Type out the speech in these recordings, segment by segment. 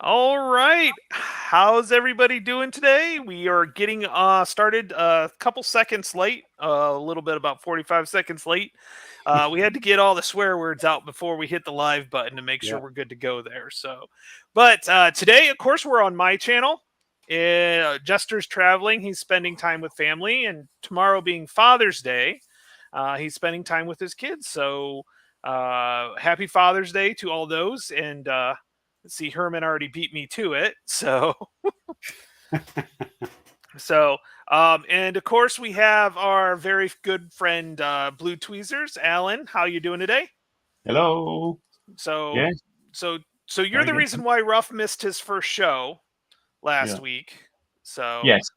All right. How's everybody doing today? We are getting started a couple seconds late, a little bit about 45 seconds late. We had to get all the swear words out before we hit the live button to make sure Yeah. we're good to go there. But today, of course, we're on my channel. Jester's traveling. He's spending time with family. And tomorrow being Father's Day, he's spending time with his kids. So happy Father's Day to all those. And see, Herman already beat me to it. And of course we have our very good friend Blue Tweezers. Alan, how you doing today? Hello. So, Yes. so you're Very the good. reason why Ruff missed his first show last Yeah. week. So Yes,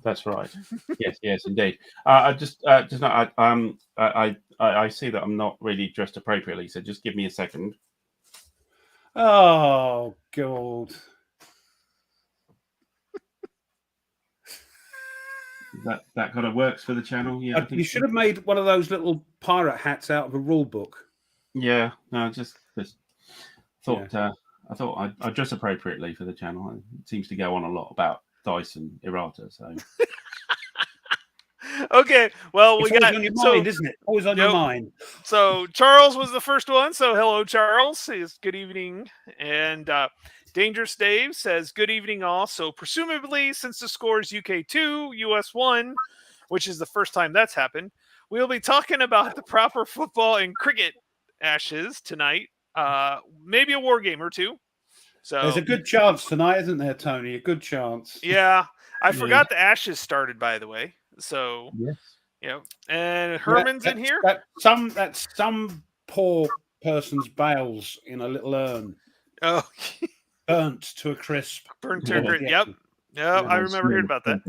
that's right. Yes, indeed. I see that I'm not really dressed appropriately, so just give me a second. Oh, God. That kind of works for the channel. Yeah, I think You should have made one of those little pirate hats out of a rule book. Yeah, no, just thought. I thought I'd dress appropriately for the channel. It seems to go on a lot about dice and errata. So okay, well It's we always got on your mind, isn't it? Always on your mind. So Charles was the first one. So hello, Charles. Says good evening. And Dangerous Dave says good evening all. So presumably, since the score is UK 2, US 1, which is the first time that's happened, we'll be talking about the proper football and cricket ashes tonight. Maybe a war game or two. So There's a good chance tonight, isn't there, Tony? A good chance. Yeah, I forgot the ashes started, by the way. So yes. And Herman's in here. That's some poor person's bowels in a little urn. Oh, burnt to a crisp. Burnt to a crisp. Yep. I remember hearing about that.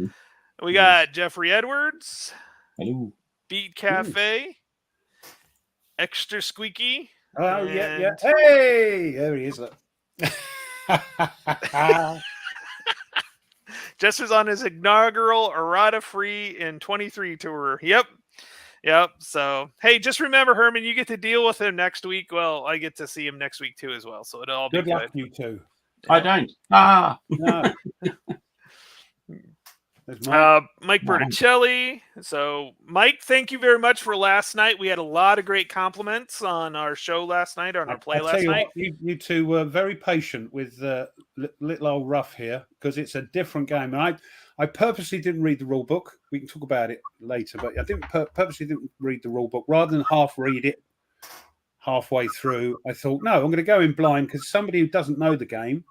We got Jeffrey Edwards. Hello. Beat Cafe. Extra Squeaky. Oh, yeah. Hey, there he is. Look. Jester's on his inaugural errata free in 23 tour. Yep. So, hey, just remember, Herman, you get to deal with him next week. Well, I get to see him next week too as well. So it'll all be good. Good luck, you two. I don't. No. Mike Berticelli. So, Mike, thank you very much for last night. We had a lot of great compliments on our show last night, on our play last night. You two were very patient with little old Ruff here because it's a different game. And I purposely didn't read the rule book. We can talk about it later, but I purposely didn't read the rule book. Rather than half read it halfway through, I thought, no, I'm going to go in blind because somebody who doesn't know the game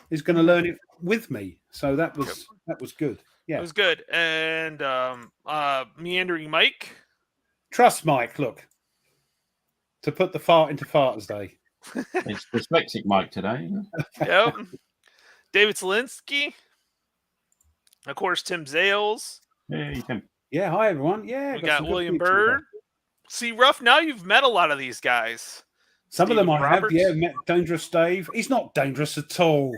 is going to learn it with me. So that was good. Yeah, it was good. And Meandering Mike. Trust Mike. Look, to put the fart into Farters Day. It's dyslexic Mike today. Yep. David Zelinsky. Of course, Tim Zales. Yeah, you can. Yeah, hi everyone. Yeah, we got William Bird. See, Ruff, now you've met a lot of these guys. Some of them I have, met Dangerous Dave. He's not dangerous at all.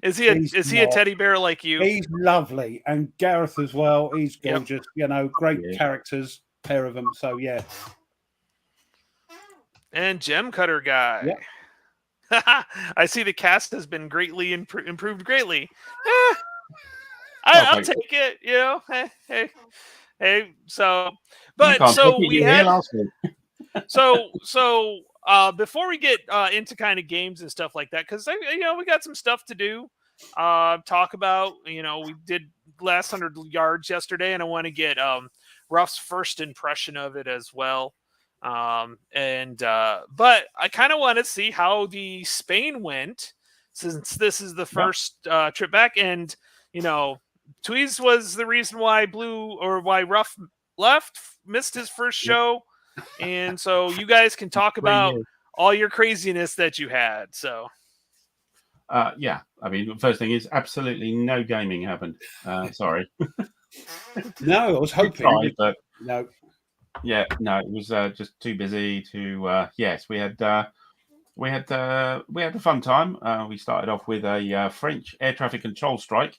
Is he a teddy bear like you? He's lovely. And Gareth as well. He's gorgeous. Yep. Great characters, pair of them. So, yeah. And Gem Cutter Guy. Yep. I see the cast has been greatly improved greatly. I'll take it, Hey, so... But so we had... So before we get into kind of games and stuff like that, because we got some stuff to do, talk about. We did last 100 yards yesterday, and I want to get Ruff's first impression of it as well. But I kind of want to see how the Spain went, since this is the first trip back, and Tweez was the reason why Ruff missed his first show. And so you guys can talk about all your craziness that you had. So, yeah. I mean, the first thing is absolutely no gaming happened. Sorry. No, I was hoping. But no. Yeah, no, it was just too busy to. Yes, we had a fun time. We started off with a French air traffic control strike,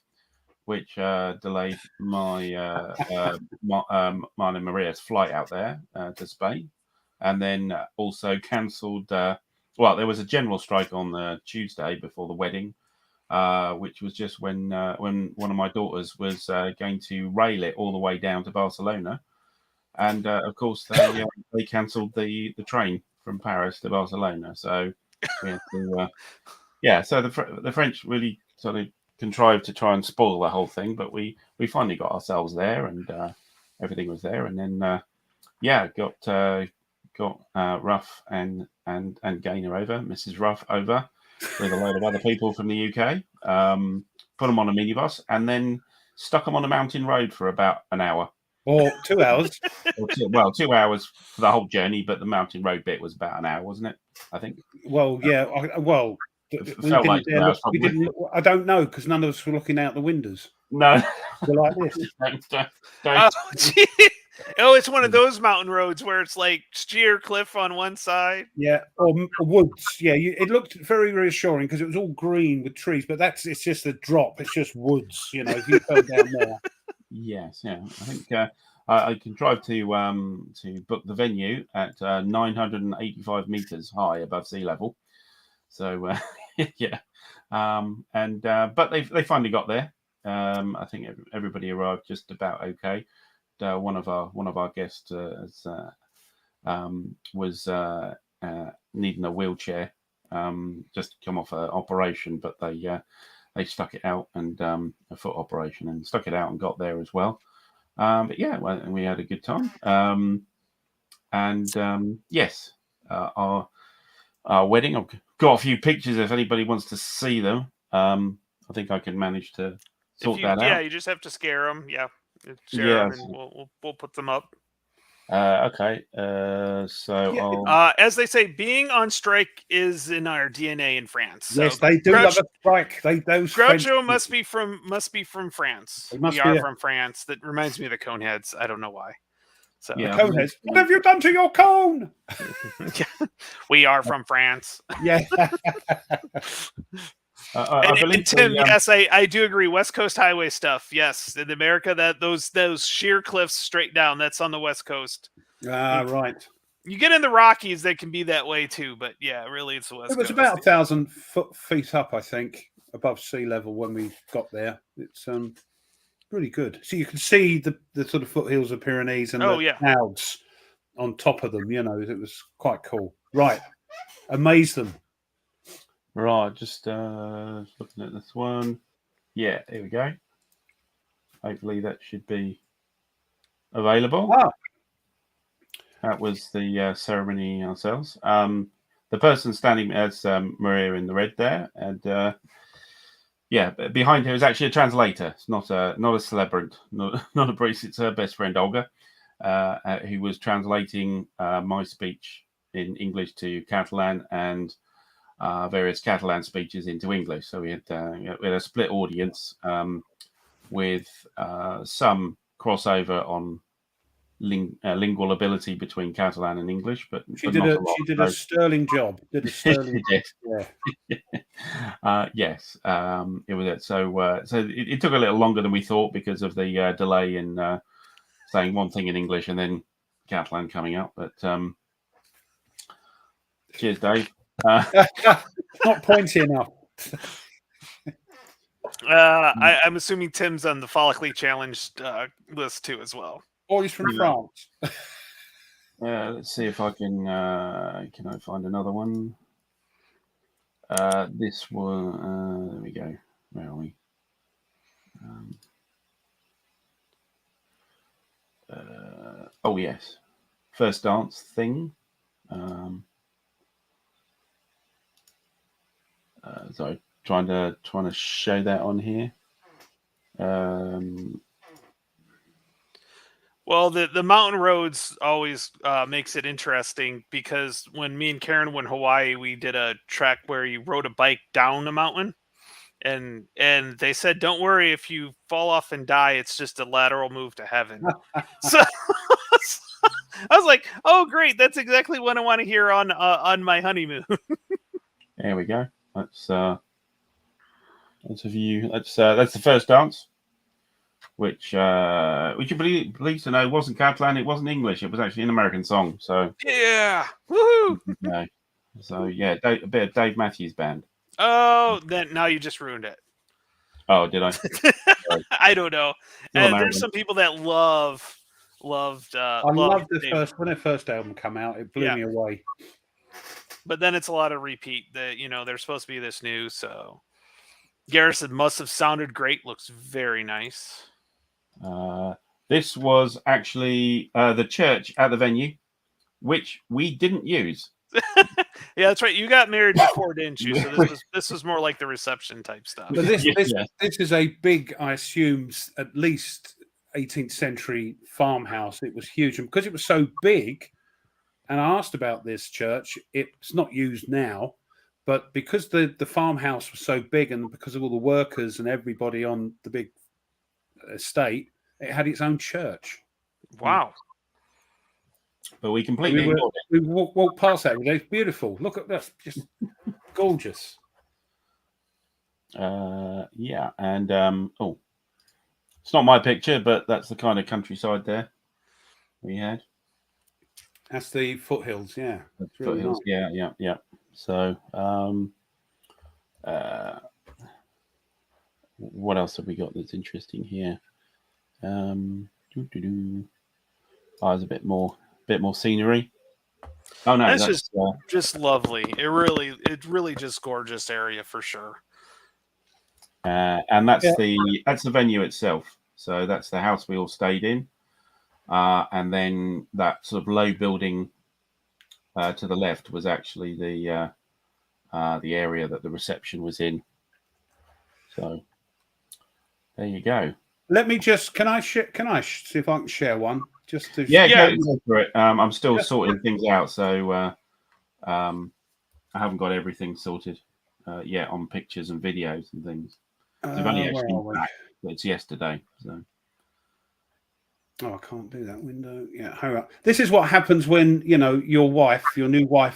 which delayed mine and Maria's flight out there to Spain, and then also cancelled well, there was a general strike on the Tuesday before the wedding, which was just when one of my daughters was going to rail it all the way down to Barcelona, and of course they cancelled the train from Paris to Barcelona. So we had to, So the French really sort of contrived to try and spoil the whole thing, but we finally got ourselves there, and everything was there, and then got Ruff and Gaynor over, Mrs. Ruff over, with a load of other people from the UK. Put them on a minibus, and then stuck them on a mountain road for about an hour. Or 2 hours. 2 hours for the whole journey, but the mountain road bit was about an hour, wasn't it? I think. Well, yeah. We didn't. I don't know, because none of us were looking out the windows. No, we're like this. Oh, it's one of those mountain roads where it's like sheer cliff on one side. Yeah, or woods. Yeah, it looked very reassuring because it was all green with trees, but it's just a drop. It's just woods, if you fell down there. Yes, yeah. I think I contrived to book the venue at 985 meters high above sea level. So yeah, but they finally got there. I think everybody arrived just about okay. One of our guests was needing a wheelchair just to come off an operation, but they stuck it out, and a foot operation, and stuck it out and got there as well. But yeah, we had a good time. Yes, our wedding. I've got a few pictures if anybody wants to see them. I think I can manage to sort that out. Yeah, you just have to scare them. Yeah. Share them, and we'll put them up. Okay. As they say, being on strike is in our DNA in France. So yes, they do love a strike. Groucho must be from France. We are from France. That reminds me of the Coneheads. I don't know why. So yeah, Coneheads. What have you done to your cone? We are from France. Yeah. And Tim, yes, I do agree. West Coast highway stuff, yes. In America, that those sheer cliffs straight down, that's on the West Coast. Right. You get in the Rockies, they can be that way too, but yeah, really, it's the West Coast. It was about 1,000 feet up, I think, above sea level when we got there. It's really good. So you can see the sort of foothills of Pyrenees and the clouds on top of them. It was quite cool. Right, amaze them. Right, just looking at this one. Yeah, here we go. Hopefully that should be available. Wow. That was the ceremony ourselves. The person standing as Maria in the red there, and behind her is actually a translator. It's not a celebrant, not a priest. It's her best friend Olga, who was translating my speech in English to Catalan and various Catalan speeches into English. So we had a split audience with some crossover on lingual ability between Catalan and English, but she did a sterling job. She did. Yeah. Yes, it was it. So it took a little longer than we thought because of the delay in saying one thing in English and then Catalan coming up. But cheers, Dave. Not pointy enough. I'm assuming Tim's on the follically challenged list too, as well. Or he's from France. Let's see if I can I find another one. This one. There we go. Where are we? Oh yes, first dance thing. So trying to show that on here. Well, the mountain roads always makes it interesting because when me and Karen went to Hawaii, we did a trek where you rode a bike down a mountain, and they said, "Don't worry if you fall off and die; it's just a lateral move to heaven." So I was like, "Oh, great! That's exactly what I want to hear on my honeymoon." There we go. That's a view. That's the first dance, which you believe to know wasn't Catalan. It wasn't English. It was actually an American song. So yeah, woohoo! No, So yeah, a bit of Dave Matthews Band. Oh, then now you just ruined it. Oh, did I? I don't know. And there's some people that loved. I loved when their first album come out. It blew me away. But then it's a lot of repeat. That they're supposed to be this new. So Garrison must have sounded great. Looks very nice. This was actually the church at the venue, which we didn't use. Yeah, that's right. You got married before, didn't you? So this was more like the reception type stuff. But this is a big, I assume, at least 18th century farmhouse. It was huge, and because it was so big, and I asked about this church. It's not used now, but because the farmhouse was so big, and because of all the workers and everybody on the big estate, it had its own church. Wow. But we completely we walked past that. It's beautiful. Look at that, just gorgeous. Yeah, and it's not my picture, but that's the kind of countryside there we had. That's the foothills, yeah. That's really foothills, nice. Yeah. So, what else have we got that's interesting here? There's a bit more scenery. Oh no, that's just lovely. It really just gorgeous area for sure. And that's the venue itself. So that's the house we all stayed in, and then that sort of low building to the left was actually the area that the reception was in. So there you go. Let me just can I see if I can share one? Just to go for it. I'm still sorting things out, so I haven't got everything sorted yet on pictures and videos and things. I've only actually back. It's yesterday, so. Oh, I can't do that window. Yeah, hang on. This is what happens when your new wife,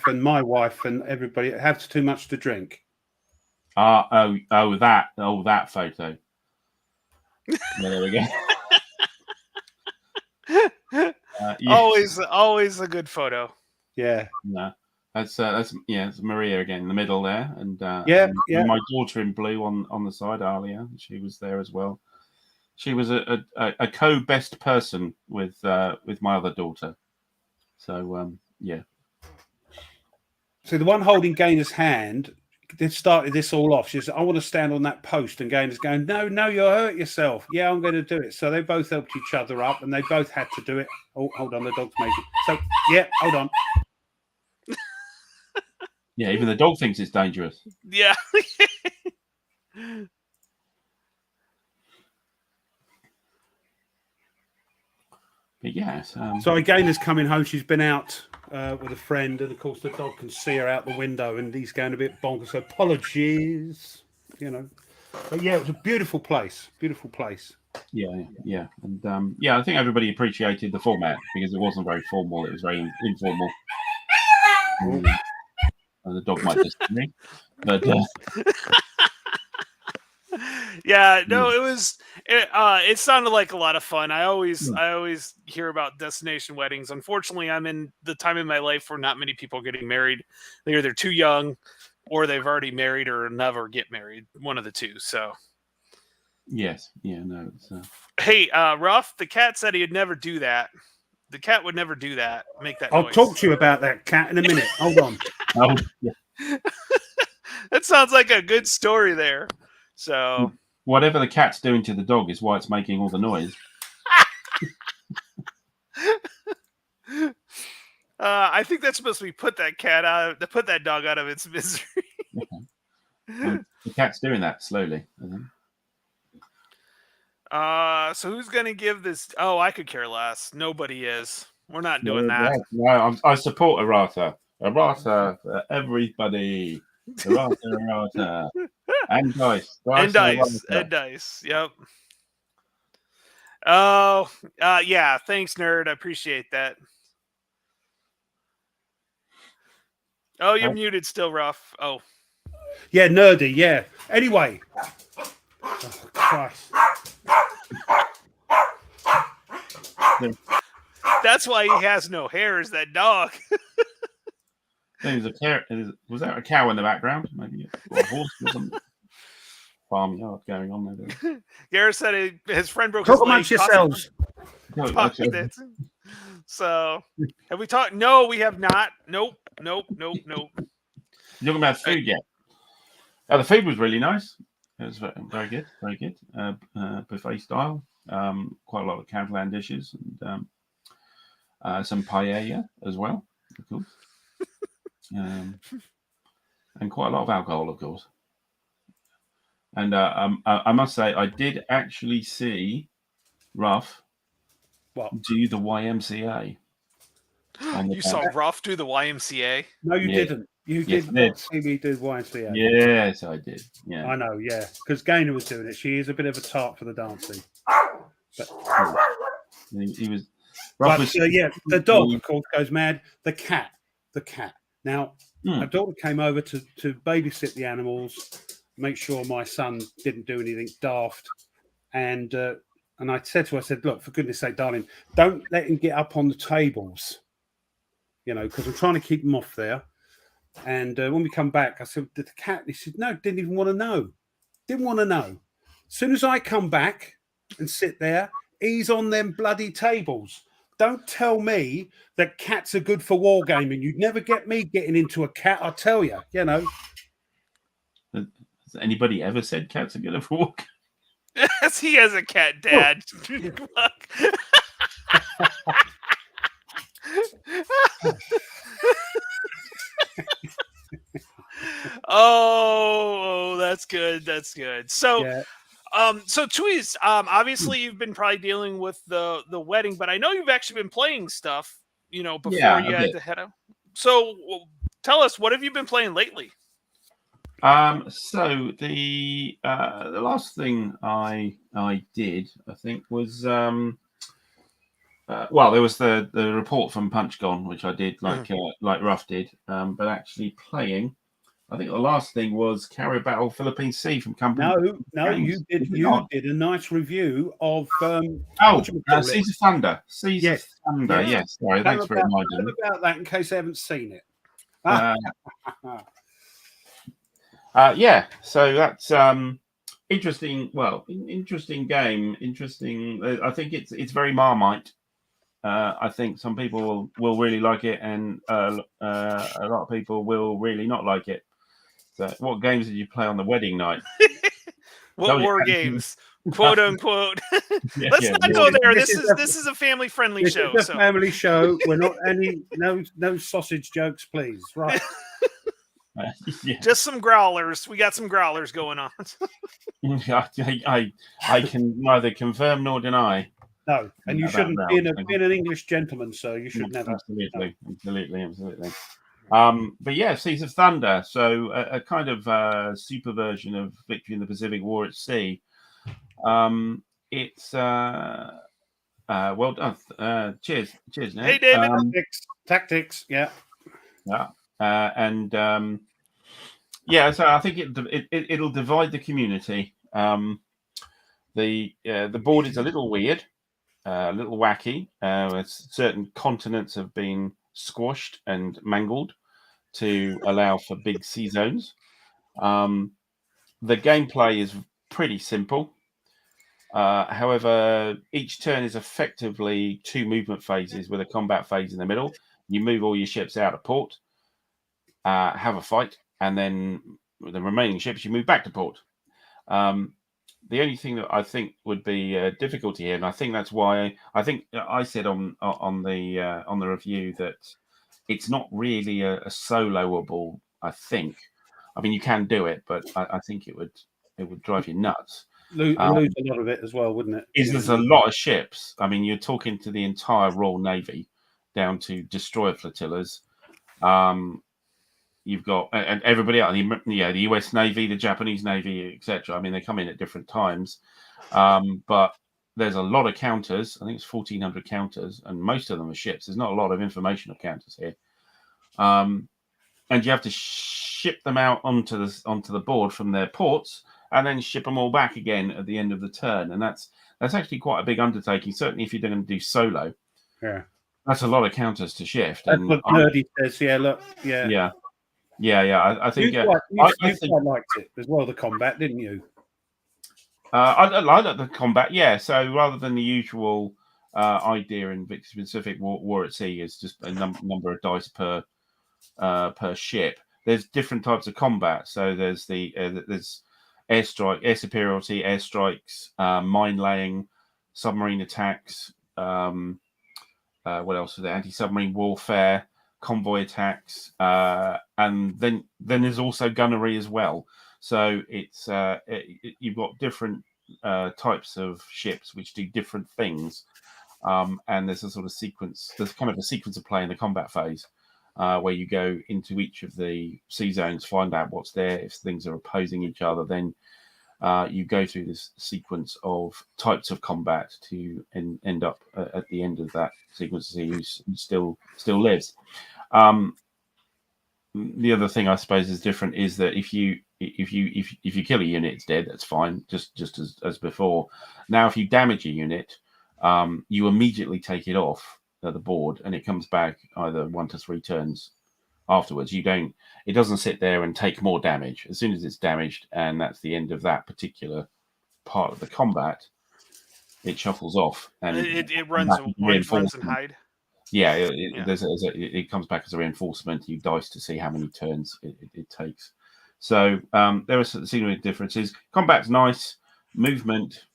and my wife, and everybody have too much to drink. That photo. Yeah, there we go. Always a good photo. Yeah. No, it's Maria again in the middle there, and my daughter in blue on the side, Alia. She was there as well. She was a co-best person with my other daughter. So yeah. So the one holding Gainer's hand, they started this all off. She said, "I want to stand on that post," and Gainer's going, "No, you'll hurt yourself." "Yeah, I'm going to do it." So they both helped each other up, and they both had to do it. Oh, hold on, the dog's making. So yeah, hold on. Yeah, even the dog thinks it's dangerous. Yeah. But yes. So Gainer's coming home. She's been out with a friend, and of course the dog can see her out the window, and he's going a bit bonkers. So apologies, But yeah, it was a beautiful place. Beautiful place. Yeah, and I think everybody appreciated the format because it wasn't very formal. It was very informal. The dog might disagree, but yeah, no, it sounded like a lot of fun. I always hear about destination weddings. Unfortunately, I'm in the time in my life where not many people are getting married. They're either too young or they've already married or never get married. One of the two. So yes, no. Hey, Ruff, the cat said he'd never do that. The cat would never do that. Make that I'll noise. talk to you about that cat in a minute. Hold on. That sounds like a good story there. So whatever the cat's doing to the dog is why it's making all the noise. I think that's supposed to be put that dog out of its misery. The cat's doing that slowly, I think. So who's gonna give this? Oh, I could care less. Nobody is. We're not doing that. No, I support Errata. Errata for everybody. Errata. And dice. And dice. Yep. Oh, yeah. Thanks, nerd. I appreciate that. Oh, you're muted still, Ruff. Oh. Yeah, nerdy. Yeah. Anyway. Oh, Christ. That's why he has no hair, is that dog. There's a cow. Was that a cow in the background? Maybe or a horse or something. Farmyard going on there. Garrett said his friend broke Talk his leg. amongst yourselves. No, Talked actually, it. So, have we talked? No, we have not. Nope. You talking about food yet? Oh, the food was really nice. It was very good, very good. Buffet style. Quite a lot of Catalan dishes and some paella as well, of course. And quite a lot of alcohol, of course. And I must say, I did actually see Ruff do the YMCA. You saw Ruff do the YMCA? No, you didn't. You did not see me do YMCA. Yes, I did. Yeah, I know. Yeah, because Gaynor was doing it. She is a bit of a tart for the dancing. But he was. The dog, of course, goes mad. The cat. Now, my daughter came over to babysit the animals, make sure my son didn't do anything daft, and I said to her, I said, look, for goodness sake, darling, don't let him get up on the tables, because I'm trying to keep him off there. And when we come back, I said, the cat, he said, no, didn't even want to know. Didn't want to know. As soon as I come back and sit there, he's on them bloody tables. Don't tell me that cats are good for wargaming. You'd never get me getting into a cat, I tell you, Has anybody ever said cats are good for walk? Yes, he has a cat, Dad. Oh, that's good. That's good. So, so Tweez, obviously you've been probably dealing with the wedding, but I know you've actually been playing stuff, before you had to head out. So, tell us, what have you been playing lately? So the last thing I did, I think, was there was the report from Punch Gone, which I did like Ruff did, but actually playing. I think the last thing was Carrier Battle Philippine Sea from Company. No, you did a nice review of Seas of Thunder. Seas of Thunder. Yes. Sorry, thanks for reminding me about that in case I haven't seen it. So that's interesting. Well, interesting game. Interesting. I think it's very Marmite. I think some people will really like it, and a lot of people will really not like it. So, what games did you play on the wedding night? What war games, quote unquote? Let's not go there. This is a family friendly show. It's a family show. We're not no sausage jokes, please. Right. Just some growlers. We got some growlers going on. I can neither confirm nor deny. No, and you shouldn't be an English gentleman, sir. You should never. Absolutely. But yeah, Seas of Thunder. So a kind of super version of Victory in the Pacific War at Sea. It's well done. Cheers, Ned. Hey, David. Tactics. Yeah. So I think it'll divide the community. The board is a little weird, a little wacky. Certain continents have been squashed and mangled to allow for big sea zones. The gameplay is pretty simple. However, each turn is effectively 2 movement phases with a combat phase in the middle. You move all your ships out of port, have a fight, and then with the remaining ships you move back to port. The only thing that I think would be a difficulty here, and I think that's why I think I said on the review that it's not really a soloable. I think, I mean, you can do it, but I think it would drive you nuts. Lose a lot of it as well, wouldn't it? There's a lot of ships. I mean, you're talking to the entire Royal Navy, down to destroyer flotillas. You've got and everybody else, the US Navy, the Japanese Navy, etc. I mean, they come in at different times, but there's a lot of counters. I think it's 1,400 counters, and most of them are ships. There's not a lot of informational counters here, and you have to ship them out onto the board from their ports, and then ship them all back again at the end of the turn. And that's actually quite a big undertaking. Certainly, if you're going to do solo. Yeah. That's a lot of counters to shift. That's what Nerdy says. Yeah, look. Yeah. Yeah. I think You quite liked it as well, the combat, didn't you? I like the combat. Yeah. So rather than the usual idea in Victor Pacific War at Sea is just a number of dice per ship. There's different types of combat. So there's there's airstrike, air superiority, airstrikes, mine laying, submarine attacks. What else is there? Anti-submarine warfare, convoy attacks, and then there's also gunnery as well. So you've got different types of ships which do different things, and there's a sort of sequence. There's kind of a sequence of play in the combat phase. Where you go into each of the sea zones, find out what's there. If things are opposing each other, then you go through this sequence of types of combat to end up at the end of that sequence to see who still lives. The other thing I suppose is different is that if you kill a unit, it's dead. That's fine, just as before. Now, if you damage a unit, you immediately take it off the board, and it comes back either 1 to 3 turns afterwards. It doesn't sit there and take more damage. As soon as it's damaged, and that's the end of that particular part of the combat, it shuffles off and it runs and hide. Yeah, it comes back as a reinforcement. You dice to see how many turns it takes. So there are significant differences. Combat's nice. Movement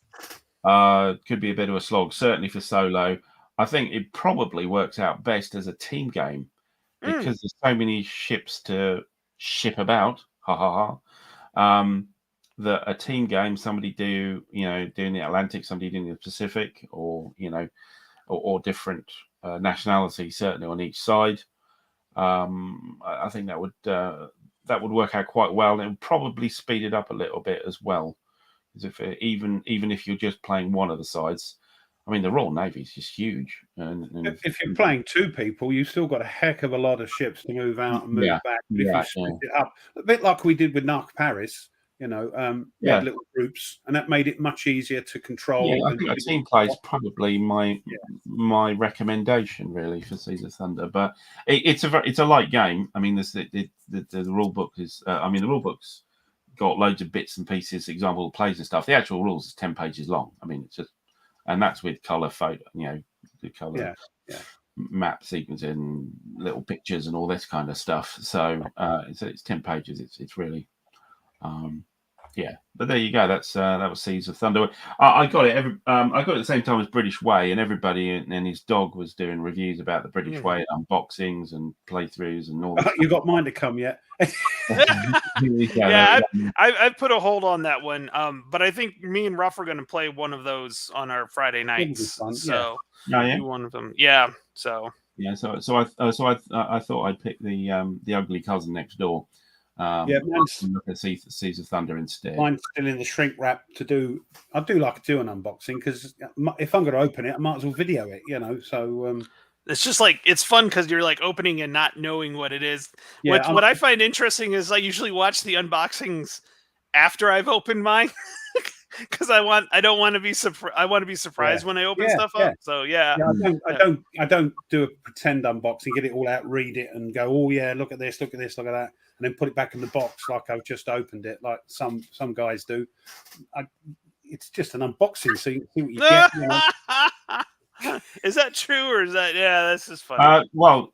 could be a bit of a slog, certainly for solo. I think it probably works out best as a team game because there's so many ships to ship about. That a team game, somebody doing the Atlantic, somebody doing the Pacific, or or different nationality, certainly on each side. I think that would work out quite well, and it would probably speed it up a little bit as well. Because even if you're just playing one of the sides, I mean, the Royal Navy is just huge. And if you're playing 2 people, you've still got a heck of a lot of ships to move out and move back. But if you split it up, a bit like we did with Narc Paris, we had little groups, and that made it much easier to control. Yeah, I think a team play is probably my recommendation really for Seas of Thunder. But it's a light game. I mean, the rule book is. The rule book's got loads of bits and pieces, example of plays and stuff. The actual rules is 10 pages long. I mean, it's just. And that's with color photo, the color map sequencing, little pictures, and all this kind of stuff. So it's 10 pages. It's really, But there you go. That was Seas of Thunder. I got it. I got it at the same time as British Way, and everybody and his dog was doing reviews about the British Way, unboxings and playthroughs and all. You got mine to come yet? I've put a hold on that one. But I think me and Ruff are going to play one of those on our Friday nights. So do one of them. Yeah. So I thought I'd pick the ugly cousin next door. Look at Seas of Thunder instead. Mine's still in the shrink wrap to do. I do like to do an unboxing because if I'm going to open it, I might as well video it. So. It's just like it's fun because you're like opening and not knowing what it is. What I find interesting is I usually watch the unboxings after I've opened mine because I want to be surprised when I open stuff up. So I don't do a pretend unboxing, get it all out, read it, and go, oh yeah, look at this, look at this, look at that, and then put it back in the box like I've just opened it, like some guys do. It's just an unboxing, so you see what you get. Is that true, or is that this is funny?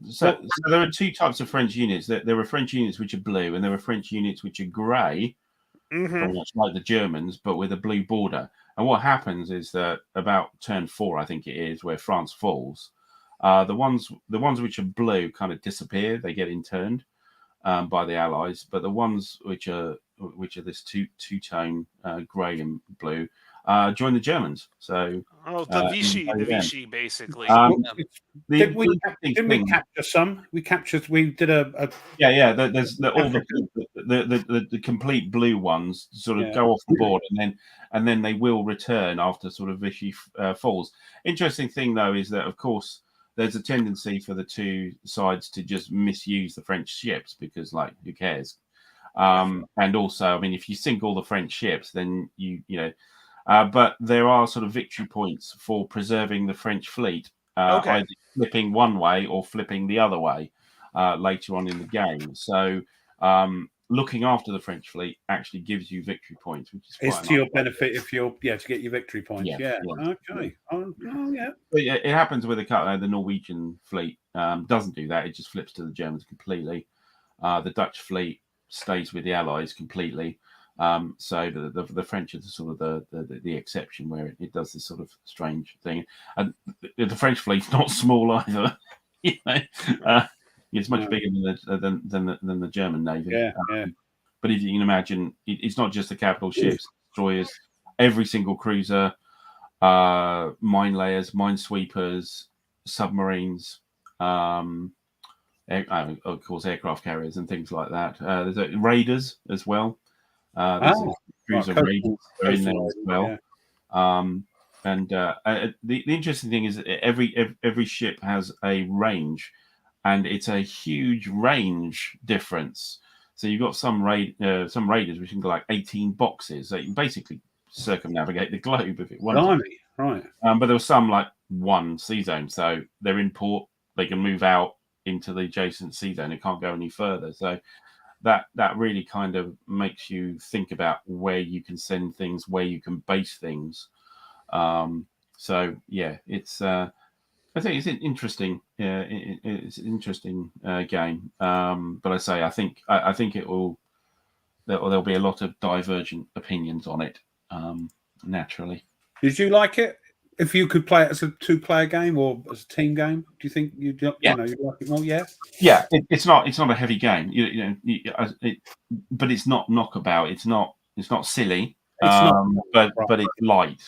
So there are 2 types of French units. There are French units which are blue, and there are French units which are grey, very much like the Germans, but with a blue border. And what happens is that about turn 4, I think it is, where France falls, the ones which are blue kind of disappear; they get interned by the Allies. But the ones which are this two-tone grey and blue. Join the Germans. So the Vichy, basically. Didn't we capture some? We did a There's all the complete blue ones sort of go off the board, and then they will return after sort of Vichy falls. Interesting thing though is that of course there's a tendency for the 2 sides to just misuse the French ships because who cares? And also, I mean, if you sink all the French ships, then but there are sort of victory points for preserving the French fleet, either flipping one way or flipping the other way later on in the game. So Looking after the French fleet actually gives you victory points, which is It's quite to your benefit if you're to get your victory points. Yeah. Okay. Oh, yeah. But it happens with the Norwegian fleet doesn't do that. It just flips to the Germans completely. The Dutch fleet stays with the Allies completely. So the French are sort of the exception where it does this sort of strange thing. And the French fleet's not small either. It's much bigger than the German navy. Yeah. But if you can imagine, it's not just the capital ships, destroyers, every single cruiser, mine layers, minesweepers, submarines, of course, aircraft carriers and things like that. There's raiders as well. There's a cruiser raiders are in there as well. Yeah. The interesting thing is that every ship has a range, and it's a huge range difference. So you've got some raiders which can go like 18 boxes. So you can basically circumnavigate the globe if it wanted. Right. But there was some like one sea zone, so they're in port. They can move out into the adjacent sea zone. It can't go any further. So that really kind of makes you think about where you can send things, where you can base things. So yeah, it's I think it's interesting. It's an interesting game. But I think it will. There'll be a lot of divergent opinions on it. Naturally. Did you like it? If you could play it as a 2-player game or as a team game, do you think you'd like it more? Yeah. Yeah, it's not a heavy game. But it's not knockabout. It's not silly. But it's light.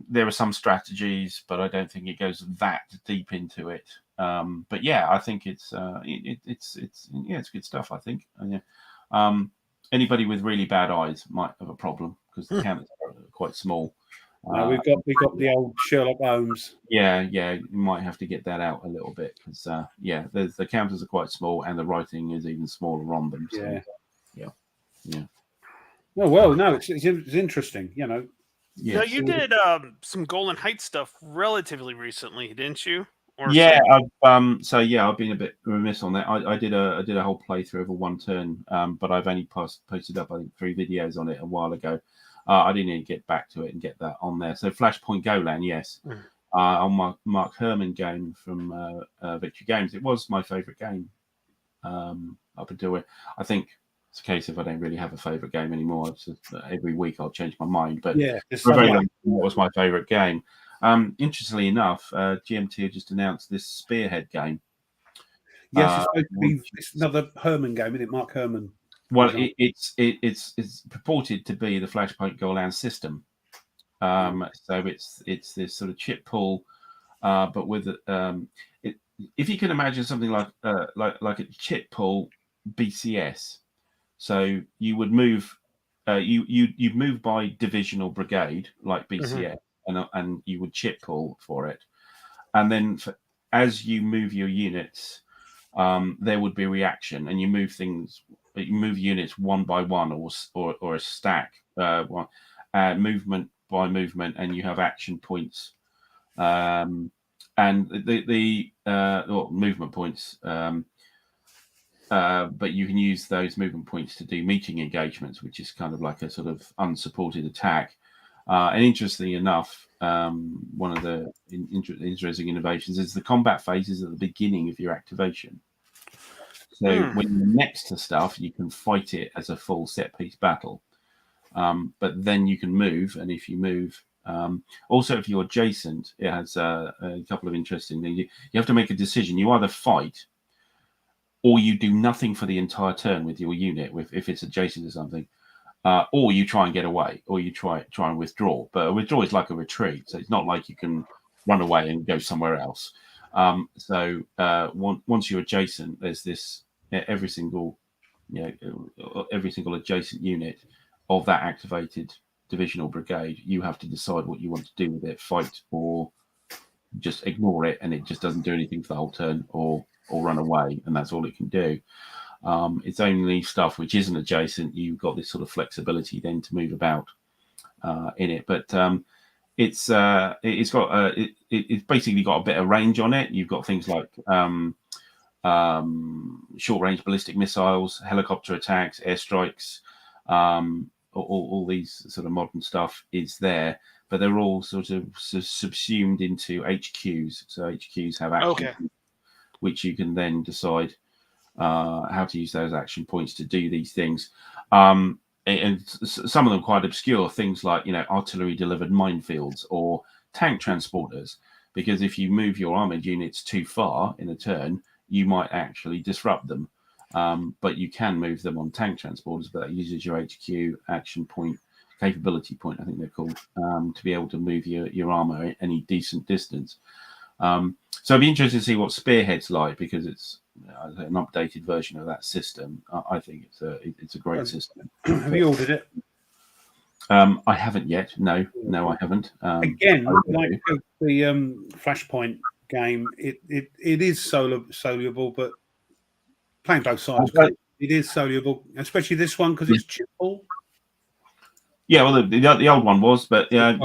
There are some strategies, but I don't think it goes that deep into it. But yeah, I think it's good stuff. I think. Anybody with really bad eyes might have a problem because the counters are quite small. No, we've got the old Sherlock Holmes. Yeah, you might have to get that out a little bit because the counters are quite small and the writing is even smaller on them. So, yeah. Well, no, it's interesting, Yeah, you did some Golan Heights stuff relatively recently, didn't you? I've been a bit remiss on that. I did a whole playthrough over one turn, but I've only posted up I think 3 videos on it a while ago. I didn't even get back to it and get that on there. So Flashpoint Golan, yes, on my Mark Herman game from Victory Games. It was my favourite game up until it. I think it's a case of I don't really have a favourite game anymore. It's just, every week I'll change my mind. But for a very long time, it was my favourite game. Interestingly enough, GMT have just announced this Spearhead game. Yes, it's another Herman game, isn't it? Mark Herman. Well, it's purported to be the Flashpoint Golan system. So it's this sort of chip pull, but with if you can imagine something like a chip pull BCS. So you would move, you'd move by divisional brigade like BCS. And you would chip pull for it, and then as you move your units, there would be a reaction, and you move units one by one or a stack, movement by movement, and you have action points, and the movement points. But you can use those movement points to do meeting engagements, which is kind of like a sort of unsupported attack. And interestingly enough, one of the interesting innovations is the combat phases at the beginning of your activation. So when you're next to stuff, you can fight it as a full set-piece battle. But then you can move, and if you move, also if you're adjacent, it has a couple of interesting things. You have to make a decision. You either fight, or you do nothing for the entire turn with your unit, if it's adjacent to something. Or you try and get away, or you try and withdraw. But a withdrawal is like a retreat, so it's not like you can run away and go somewhere else. So once you're adjacent, there's this every single adjacent unit of that activated divisional brigade. You have to decide what you want to do with it: fight or just ignore it, and it just doesn't do anything for the whole turn, or run away, and that's all it can do. It's only stuff which isn't adjacent. You've got this sort of flexibility then to move about in it, but it's basically got a bit of range on it. You've got things like short-range ballistic missiles, helicopter attacks, airstrikes, all these sort of modern stuff is there, but they're all sort of subsumed into HQs. So HQs have action points, which you can then decide how to use those action points to do these things. And some of them quite obscure things like, artillery delivered minefields or tank transporters, because if you move your armored units too far in a turn, you might actually disrupt them. But you can move them on tank transporters, but that uses your HQ action point, capability point, I think they're called, to be able to move your armor any decent distance. So it'd be interesting to see what Spearhead's like, because it's an updated version of that system. I think it's a great system. Have you ordered it? I haven't yet. No, I haven't. Again, like the Flashpoint game, it is soluble, but playing both sides, it is soluble, especially this one because it's chipable. Yeah, well, the old one was, but no,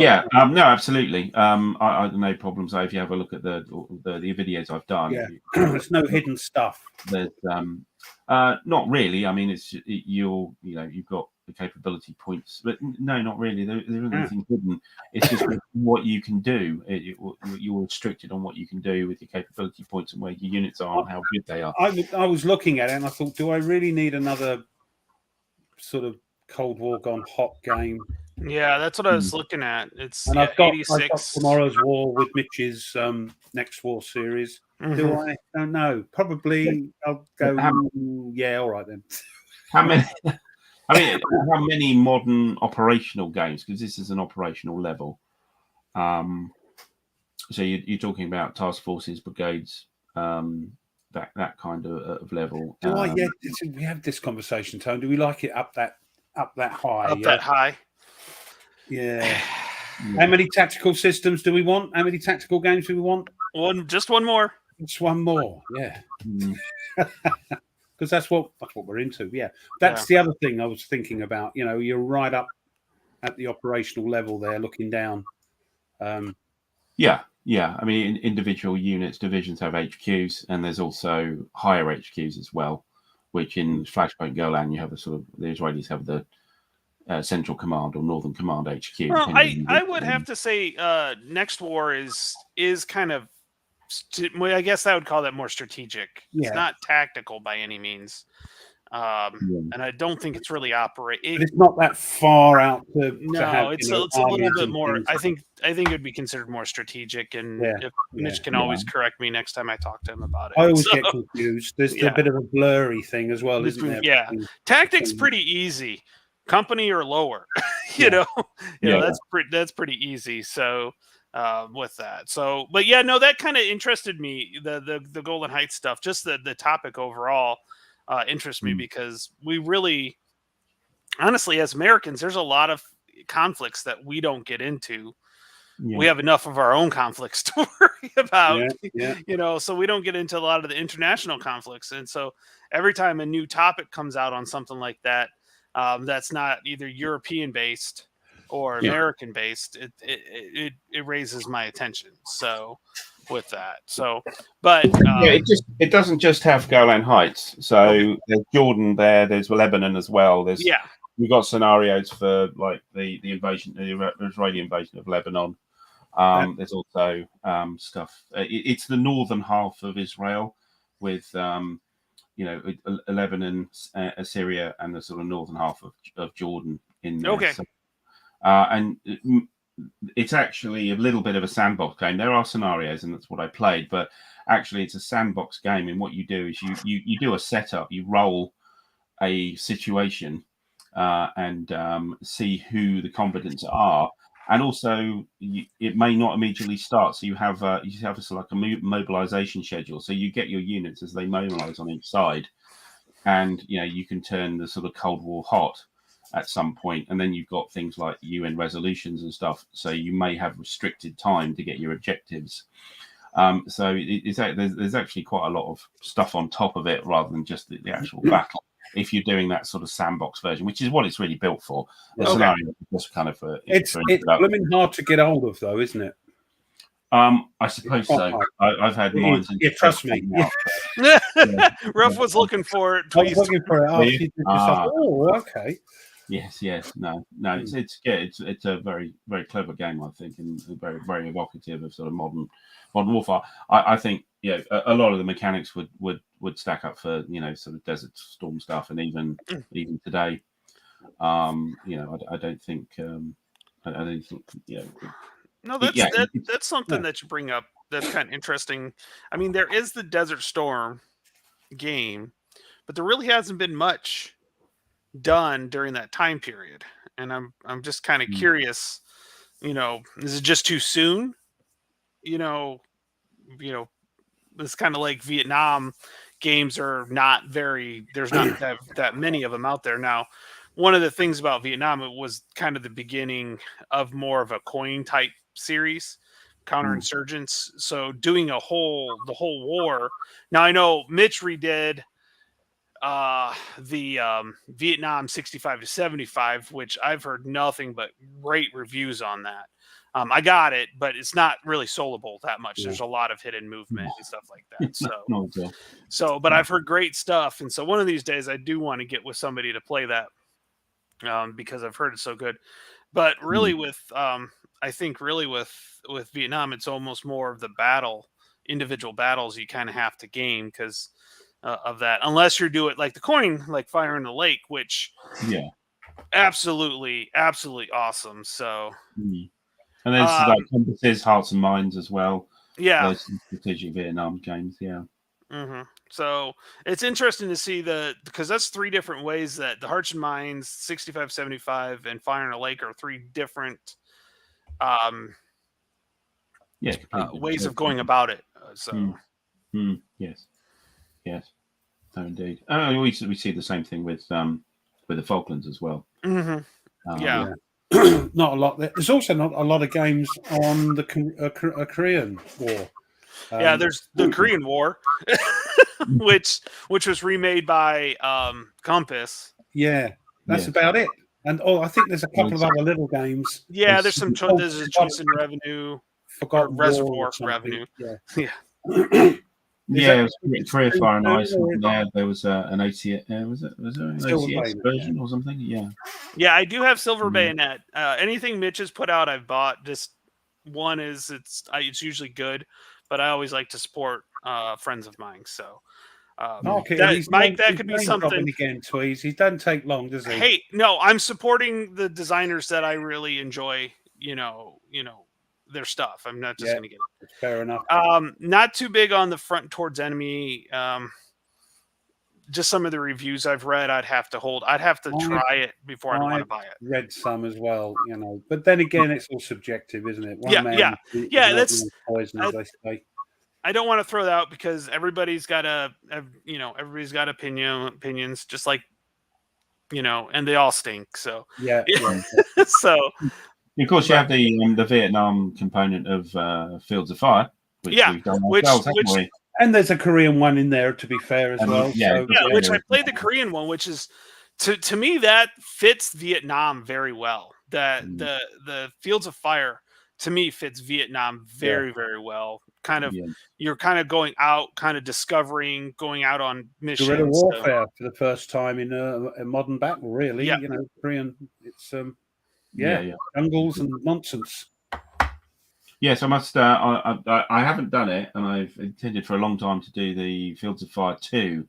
absolutely. I no problems. If you have a look at the videos I've done, there's no hidden stuff. There's not really. I mean, you've got the capability points, but no, not really. There isn't anything hidden. It's just what you can do. You're restricted on what you can do with your capability points and where your units are and how good they are. I was looking at it and I thought, do I really need another sort of Cold War gone hot game? Yeah, that's what I was looking at. It's I've got 86. Tomorrow's War with Mitch's Next War series. Do I? Don't know. Probably I'll go. All right then. How many? I mean, how many modern operational games? Because this is an operational level. So you're talking about task forces, brigades, that kind of level. Do I? Yeah, we have this conversation, Tone. Do we like it up that high? That high. Yeah. How many tactical systems do we want? How many tactical games do we want? Just one more. Just one more. Yeah. Because that's what we're into. Yeah. That's the other thing I was thinking about. You're right up at the operational level there, looking down. Yeah. I mean, individual units, divisions have HQs, and there's also higher HQs as well, which in Flashpoint Golan, you have the Israelis have the Central Command or Northern Command HQ. Well, I would have to say Next War is kind of, I guess I would call that more strategic. Yeah. It's not tactical by any means. And I don't think it's really it's not that far out to have, it's a little bit more. I think it would be considered more strategic, and Mitch can always correct me next time I talk to him about it. I always get confused. There's a bit of a blurry thing as well, isn't there? Yeah, tactics pretty easy, company or lower. That's pretty easy. So with that, but that kind of interested me. The Golan Heights stuff, just the topic overall. Interests me because we really, honestly, as Americans, there's a lot of conflicts that we don't get into. Yeah. We have enough of our own conflicts to worry about, so we don't get into a lot of the international conflicts. And so every time a new topic comes out on something like that, that's not either European based or American based, it raises my attention. So with that, but it doesn't just have Golan Heights. So there's Jordan there's Lebanon as well. We've got scenarios for like the invasion, the Israeli invasion of Lebanon. There's also stuff. It's the northern half of Israel with Lebanon, Syria, and the sort of northern half of Jordan in there. Okay. So, and it's actually a little bit of a sandbox game. There are scenarios, and that's what I played, but actually it's a sandbox game. And what you do is you do a setup, you roll a situation and see who the combatants are. And also, it may not immediately start. So you have a mobilization schedule. So you get your units as they mobilize on each side. And, you can turn the sort of Cold War hot at some point, and then you've got things like UN resolutions and stuff, so you may have restricted time to get your objectives. So there's actually quite a lot of stuff on top of it rather than just the actual battle, if you're doing that sort of sandbox version, which is what it's really built for. The scenario is just kind of it's blooming hard to get hold of, though, isn't it? I suppose so. I've had mine. Yeah, trust me. Ruff was looking for it. I was looking for it after you did this. Oh, okay. Yes. No. It's a very, very clever game, I think, and very, very evocative of sort of modern warfare. I think a lot of the mechanics would stack up for sort of Desert Storm stuff, and even today. I don't think No, that's something that you bring up. That's kind of interesting. I mean, there is the Desert Storm game, but there really hasn't been much done during that time period. And I'm just kind of curious, is it just too soon? It's kind of like Vietnam games are not there's not that many of them out there now. One of the things about Vietnam, it was kind of the beginning of more of a coin type series, counterinsurgents. So doing the whole war. Now I know Mitch redid the Vietnam 65 to 75, which I've heard nothing but great reviews on that. I got it, but it's not really soloable that much. There's a lot of hidden movement and stuff like that. But I've heard great stuff, and so one of these days I do want to get with somebody to play that because I've heard it's so good. But really, I think with Vietnam, it's almost more of the individual battles you kind of have to game because of that, unless you do it like the coin, like Fire in the Lake, which absolutely awesome. So. And there's like Compasses, Hearts and Minds as well. Yeah. Those strategic Vietnam games, yeah. Mm-hmm. So it's interesting to see because that's three different ways that the Hearts and Minds, 65, 75, and Fire in the Lake are three different ways of going about it. Yes. No, indeed. We see the same thing with the Falklands as well. Yeah. Not a lot. There's also not a lot of games on the Korean War. There's the Korean War, which was remade by Compass. Yeah, that's about it. And I think there's a couple of other little games. Yeah, there's a Choice in Revenue, Forgotten Reservoir Revenue. Yeah, it was Korea Fire and Ice. There was an ACS. Was it an ACS version or something? Yeah, I do have Silver Bayonet. Anything Mitch has put out, I've bought. Just one is it's usually good, but I always like to support friends of mine. So, Mike, that could be something. Again, Tweez. He doesn't take long, does he? Hey, no, I'm supporting the designers that I really enjoy. Their stuff. I'm not just going to get it. Fair enough. Not too big on the front towards enemy. Just some of the reviews I've read, I'd have to try it before I want to buy it. Read some as well, but then again, it's all subjective, isn't it? That's poison, as they say. I don't want to throw that out because everybody's got opinions, just like and they all stink. So so. Of course, you have the Vietnam component of Fields of Fire, which we've done ourselves, haven't we? And there's a Korean one in there, to be fair, as well. Which I played the Korean one, which is to me that fits Vietnam very well. The Fields of Fire to me fits Vietnam very, very well. You're kind of going out, kind of discovering, going out on missions. Guerrilla warfare for the first time in a modern battle, really. Korean. It's jungles and nonsense. Yes, I must. I haven't done it, and I've intended for a long time to do the Fields of Fire 2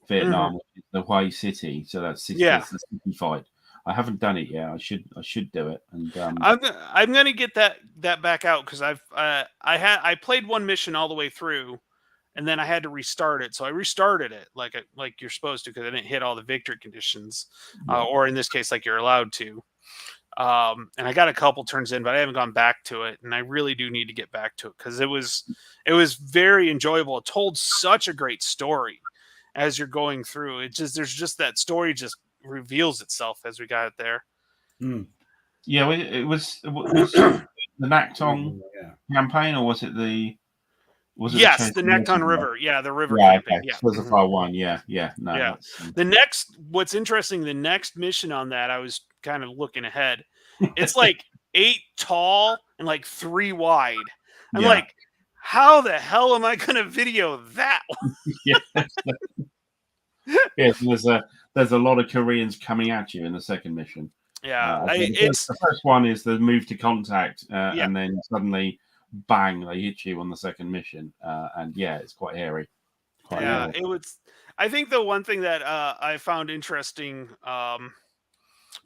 Vietnam, which is the Hue City. So that's the city fight. I haven't done it yet. I should do it. And I'm going to get that back out because I played one mission all the way through, and then I had to restart it. So I restarted it like you're supposed to because I didn't hit all the victory conditions, or in this case, like you're allowed to. And I got a couple turns in, but I haven't gone back to it, and I really do need to get back to it because it was very enjoyable. It told such a great story as you're going through. There's just that story just reveals itself as we got it there. Yeah, it was the Naktong campaign, or was it the? The Nakton River. Yeah, the river campaign. Yeah, was the Fire 1. The next, what's interesting, the next mission on that, I was kind of looking ahead. It's like 8 tall and like 3 wide. I'm like, how the hell am I going to video that one? Yeah. Yes, there's a lot of Koreans coming at you in the second mission. Yeah, the first one is the move to contact, Yeah. and then suddenly, bang, they hit you on the second mission, and it's quite hairy. Yeah, it was. I think the one thing that I found interesting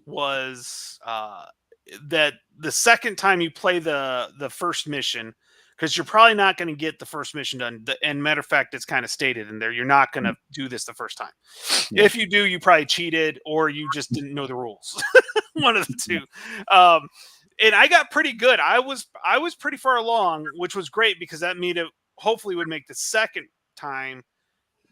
was that the second time you play the first mission, because you're probably not going to get the first mission done. And matter of fact, it's kind of stated in there, you're not going to do this the first time. Yeah. If you do, you probably cheated or you just didn't know the rules. One of the two. And I got pretty good. I was pretty far along, which was great because that mean it hopefully would make the second time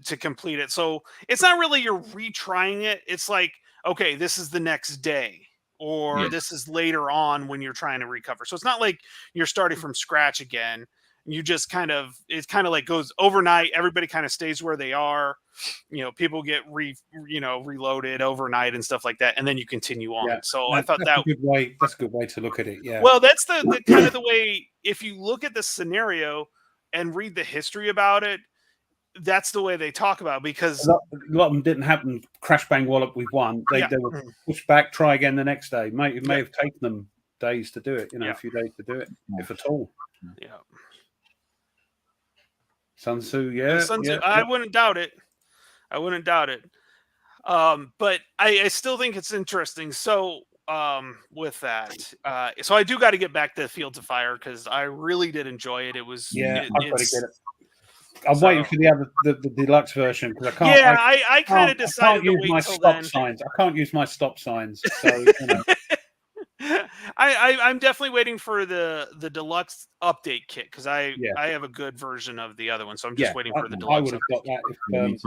to complete it. So it's not really you're retrying it. It's like, okay, this is the next day, or this is later on when you're trying to recover. So it's not like you're starting from scratch again. You just it's kind of like goes overnight. Everybody kind of stays where they are. People get reloaded overnight and stuff like that, and then you continue on. Yeah. So I thought that's a good way. That's a good way to look at it. Yeah. Well, that's the kind of the way. If you look at the scenario and read the history about it, that's the way they talk about it, because a lot of them didn't happen. Crash bang wallop. We've won. They were pushed back. Try again the next day. It may have taken them days to do it. A few days to do it, if at all. Yeah. Sun Tzu, Sun Tzu, I wouldn't doubt it. But I still think it's interesting. So with that, so I do got to get back to Fields of Fire because I really did enjoy it. It was I've got to get it. I'm waiting for the deluxe version because I can't. Yeah, I kind of decided to wait till then. Signs. I can't use my stop signs. So I'm definitely waiting for the deluxe update kit because I have a good version of the other one, so I'm just waiting for the deluxe. I would have got that if.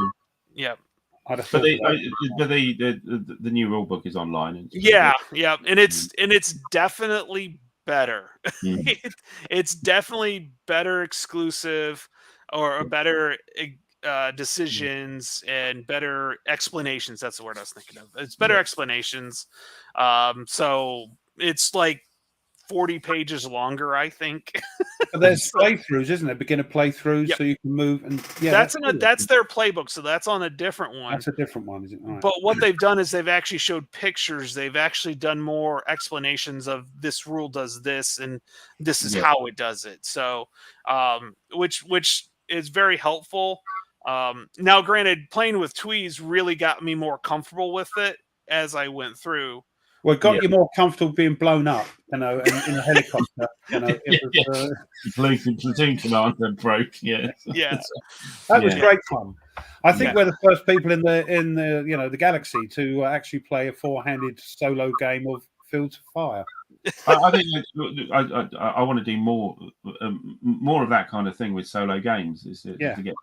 Yeah. But the new rule book is online. And it's definitely better. It's definitely better exclusive, or better decisions and better explanations. That's the word I was thinking of. It's better explanations. So it's like 40 pages longer, I think. But there's playthroughs, isn't there? Beginner playthroughs, so you can move and that's their playbook. So that's on a different one. That's a different one, is it? Right. But what they've done is they've actually showed pictures. They've actually done more explanations of this rule does this and this is how it does it. So, which is very helpful. Now, granted, playing with Tweez really got me more comfortable with it as I went through. Well, it got you more comfortable being blown up, in a helicopter. Platoon commander broke. That was great fun. I think we're the first people in the galaxy to actually play a four-handed solo game of Fields of Fire. I think I want to do more of that kind of thing with solo games. Is to get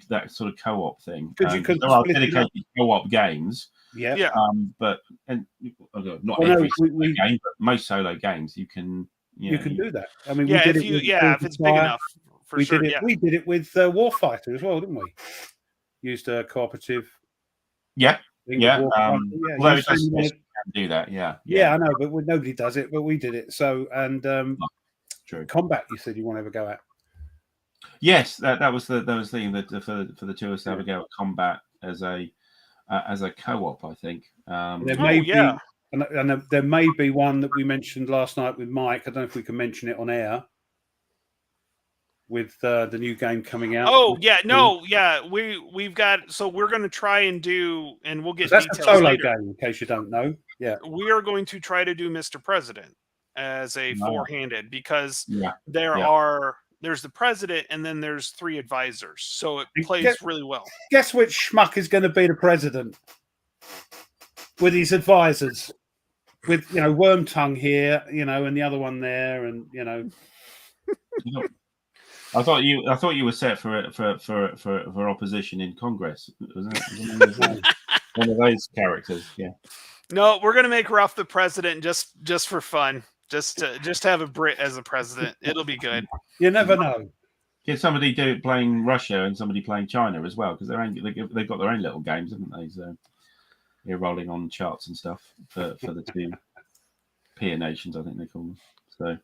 that sort of co-op thing. There are dedicated co-op games. But not every game, but most solo games you can do that. I mean, if it's big enough, we did it. We did it with Warfighter as well, didn't we? Used a cooperative. Although it doesn't do that. I know, but nobody does it. But we did it. So true. Combat, you said you want to have a go at. Yes, that was the thing that for the two of us to have a go at combat as a co-op, I think. There may be, and there may be one that we mentioned last night with Mike. I don't know if we can mention it on air with the new game coming out. We've got. So we're going to try and do, and we'll get that's details a solo later. game in case you don't know. Yeah, we are going to try to do Mr. President as a four-handed because there's the president and then there's three advisors. So it plays really well. Guess which schmuck is going to be the president with his advisors? With Wormtongue here, and the other one there, and I thought you were set for opposition in Congress. Wasn't it? One of those characters, yeah. No, we're gonna make Ruff the president just for fun. Just have a Brit as a president. It'll be good. You never know. Get somebody playing Russia and somebody playing China as well, because they've got their own little games, haven't they? So you're rolling on charts and stuff for the two peer nations, I think they call them. So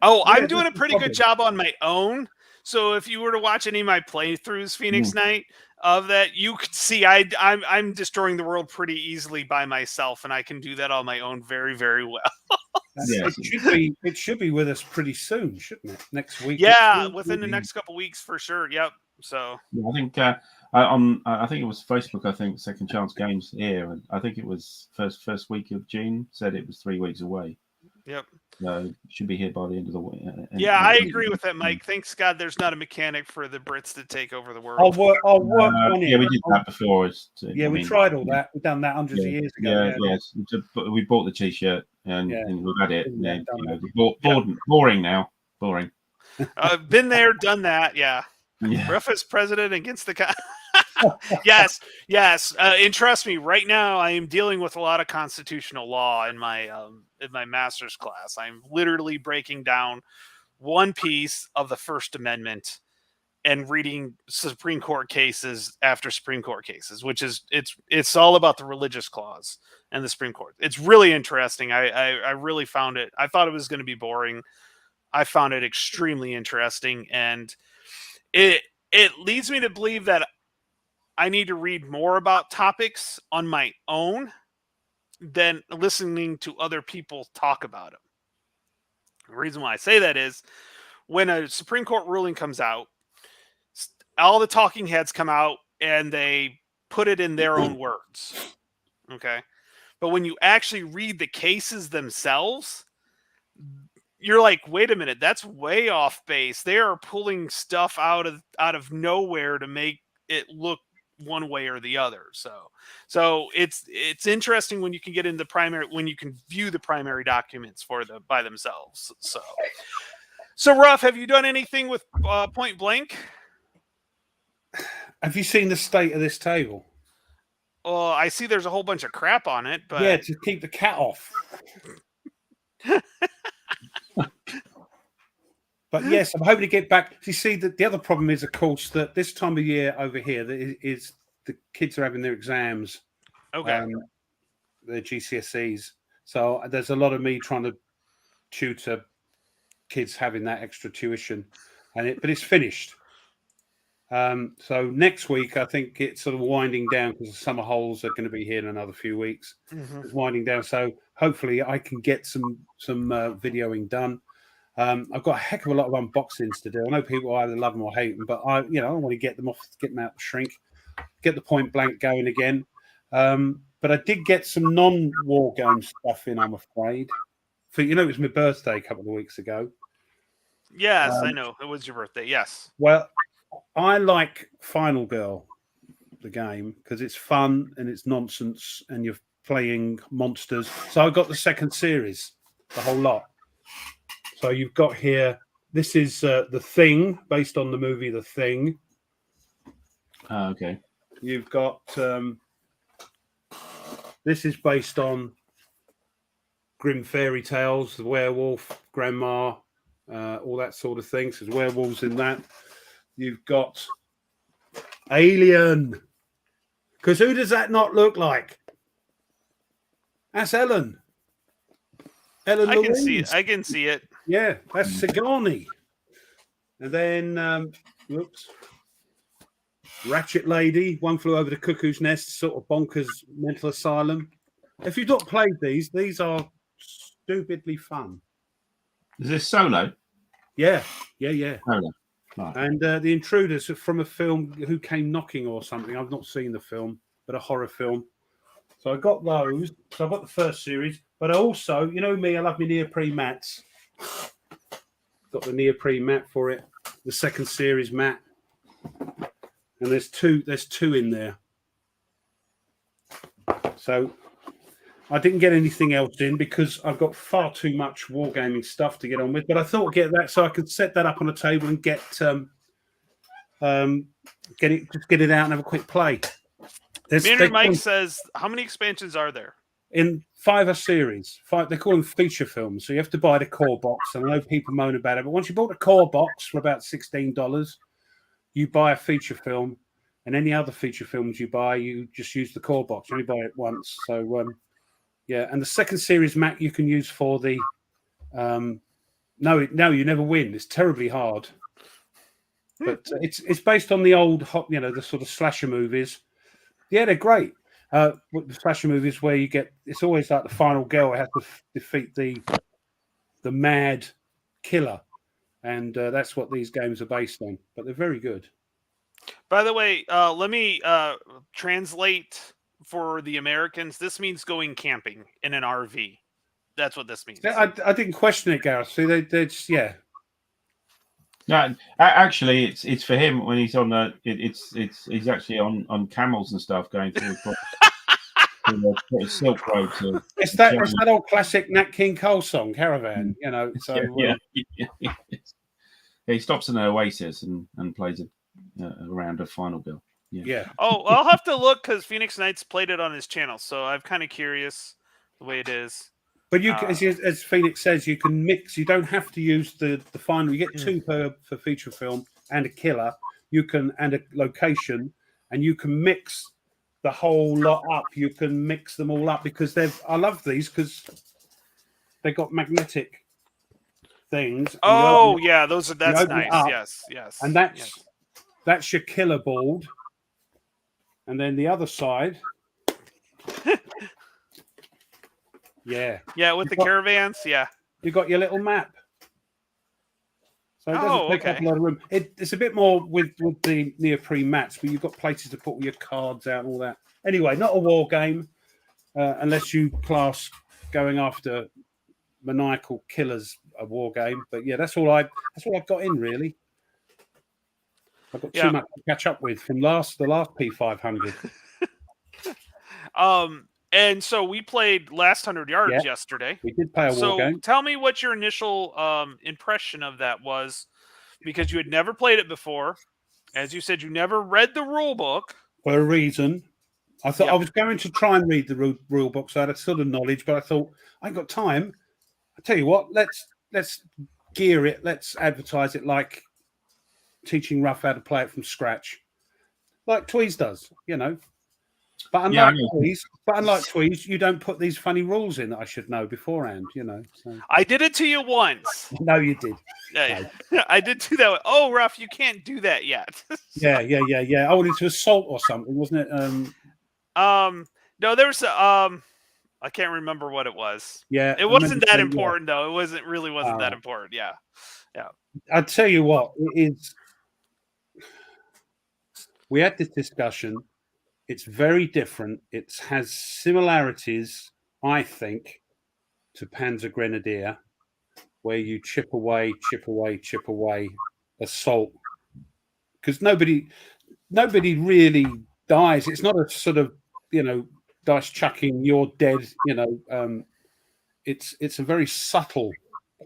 Oh, Yeah, I'm doing a that's the pretty good problem. job on my own. So if you were to watch any of my playthroughs, Phoenix Knight, of that, you could see I'm destroying the world pretty easily by myself, and I can do that on my own very, very well. Yes. It should be with us pretty soon, shouldn't it? Next week. Yeah, within the Maybe? next couple weeks for sure. Yep. So Yeah, I think I think it was Facebook. I think Second Chance Games here, and I think it was first week of June. Said it was 3 weeks away. yep. So it should be here by the end of the week. Yeah, I agree with that, Mike. Thanks God there's not a mechanic for the Brits to take over the I'll world. work. I'll work on it. Yeah, we did that before. Yeah, we tried all that. We've done that hundreds of years ago. Yes. We bought the T-shirt and we've had it. Yeah, Boring now. Boring. Been there, done that. Yeah. Yeah. Roughest president against the. Yes. And trust me, right now I am dealing with a lot of constitutional law in my master's class. I'm literally breaking down one piece of the First Amendment and reading Supreme Court cases after Supreme Court cases, which is it's all about the religious clause and the Supreme Court. It's really interesting. I really found it. I thought it was going to be boring. I found it extremely interesting, and it leads me to believe that I need to read more about topics on my own than listening to other people talk about them. The reason why I say that is when a Supreme Court ruling comes out, all the talking heads come out and they put it in their own words. Okay. But when you actually read the cases themselves, you're like, wait a minute, that's way off base. They are pulling stuff out of nowhere to make it look one way or the other. So it's interesting when you can get into when you can view the primary documents by themselves. So Ruff, have you done anything with Point Blank? Have you seen the state of this table? Well, I see there's a whole bunch of crap on it, but yeah, to keep the cat off. But yes, I'm hoping to get back. You see, the other problem is, of course, that this time of year over here is the kids are having their exams, okay, their GCSEs. So there's a lot of me trying to tutor kids having that extra tuition, but it's finished. So next week, I think it's sort of winding down because the summer holes are going to be here in another few weeks. Mm-hmm. It's winding down, so hopefully I can get some videoing done. I've got a heck of a lot of unboxings to do. I know people either love them or hate them, but I want to get them out the shrink, get the Point Blank going again. But I did get some non-war game stuff in, I'm afraid. It was my birthday a couple of weeks ago. Yes, I know. It was your birthday, yes. Well, I like Final Girl, the game, because it's fun and it's nonsense and you're playing monsters. So I got the second series, the whole lot. So you've got here, this is The Thing, based on the movie The Thing. Okay. You've got, this is based on Grimm Fairy Tales, The Werewolf, Grandma, all that sort of thing. So there's werewolves in that. You've got Alien. Because who does that not look like? That's Ellen. Ellen I can Louise. see it. I can see it. Yeah, that's Sigourney. And then, Ratchet Lady, One Flew Over the Cuckoo's Nest, sort of bonkers mental asylum. If you've not played these are stupidly fun. Is this solo? Yeah. Solo. Right. And The Intruders from a film, Who Came Knocking or something. I've not seen the film, but a horror film. So I got those. So I got the first series, but I also, me, I love my neoprene mats. Got the neoprene mat for it. The second series mat, and there's two in there. So I didn't get anything else in because I've got far too much wargaming stuff to get on with. But I thought I'd get that so I could set that up on a table and get it out and have a quick play. Mike says, how many expansions are there? In 5 a series. 5, they call them feature films. So you have to buy the core box. And I know people moan about it, but once you bought the core box for about $16, you buy a feature film, and any other feature films you buy, you just use the core box. You only buy it once. So yeah, and the second series mat you can use for the No, you never win. It's terribly hard. But it's based on the old, the sort of slasher movies. Yeah, they're great. The slasher movies where it's always like the final girl has to defeat the mad killer, and that's what these games are based on. But they're very good. By the way, let me translate for the Americans. This means going camping in an RV. That's what this means. I didn't question it, Gareth. See, they just, yeah. No, actually, it's for him when he's on the. He's actually on camels and stuff going through the Silk Road to. It's that old classic Nat King Cole song, Caravan. So yeah. He stops in an oasis and plays a round of Final Girl. Yeah. Oh, I'll have to look because Phoenix Knights played it on his channel, so I'm kind of curious the way it is. But you, as Phoenix says, you can mix. You don't have to use the final. You get 2 per feature film and a killer. You can and a location, and you can mix the whole lot up. You can mix them all up because I love these because they got magnetic things. Oh yeah, that's nice. Yes. And that's your killer board. And then the other side. Yeah, with the caravans, yeah. You got your little map. So it doesn't take up a lot of room. It's a bit more with the neoprene mats, but you've got places to put all your cards out and all that. Anyway, not a war game, unless you class going after maniacal killers a war game. But yeah, that's all I've got in really. I've got too much to catch up with from the last P500. And so we played Last 100 Yards yesterday. We did play a war game. Tell me what your initial impression of that was, because you had never played it before. As you said, you never read the rule book. For a reason. I thought I was going to try and read the rule book, so I had a sort of knowledge, but I thought, I ain't got time. I tell you what, let's gear it. Let's advertise it like teaching Ruff how to play it from scratch. Like Tweez does, But unlike Tweez, you don't put these funny rules in that I should know beforehand, So. I did it to you once. No, you did. Yeah, I did do that. Oh, Ruff, you can't do that yet. Yeah. I wanted to assault or something, wasn't it? No, there was I can't remember what it was. Yeah, it wasn't that important though. It wasn't that important. Yeah. I'll tell you what, it is. We had this discussion. It's very different. It has similarities, I think, to Panzer Grenadier, where you chip away, assault. Because nobody really dies. It's not a sort of, dice chucking, you're dead. It's a very subtle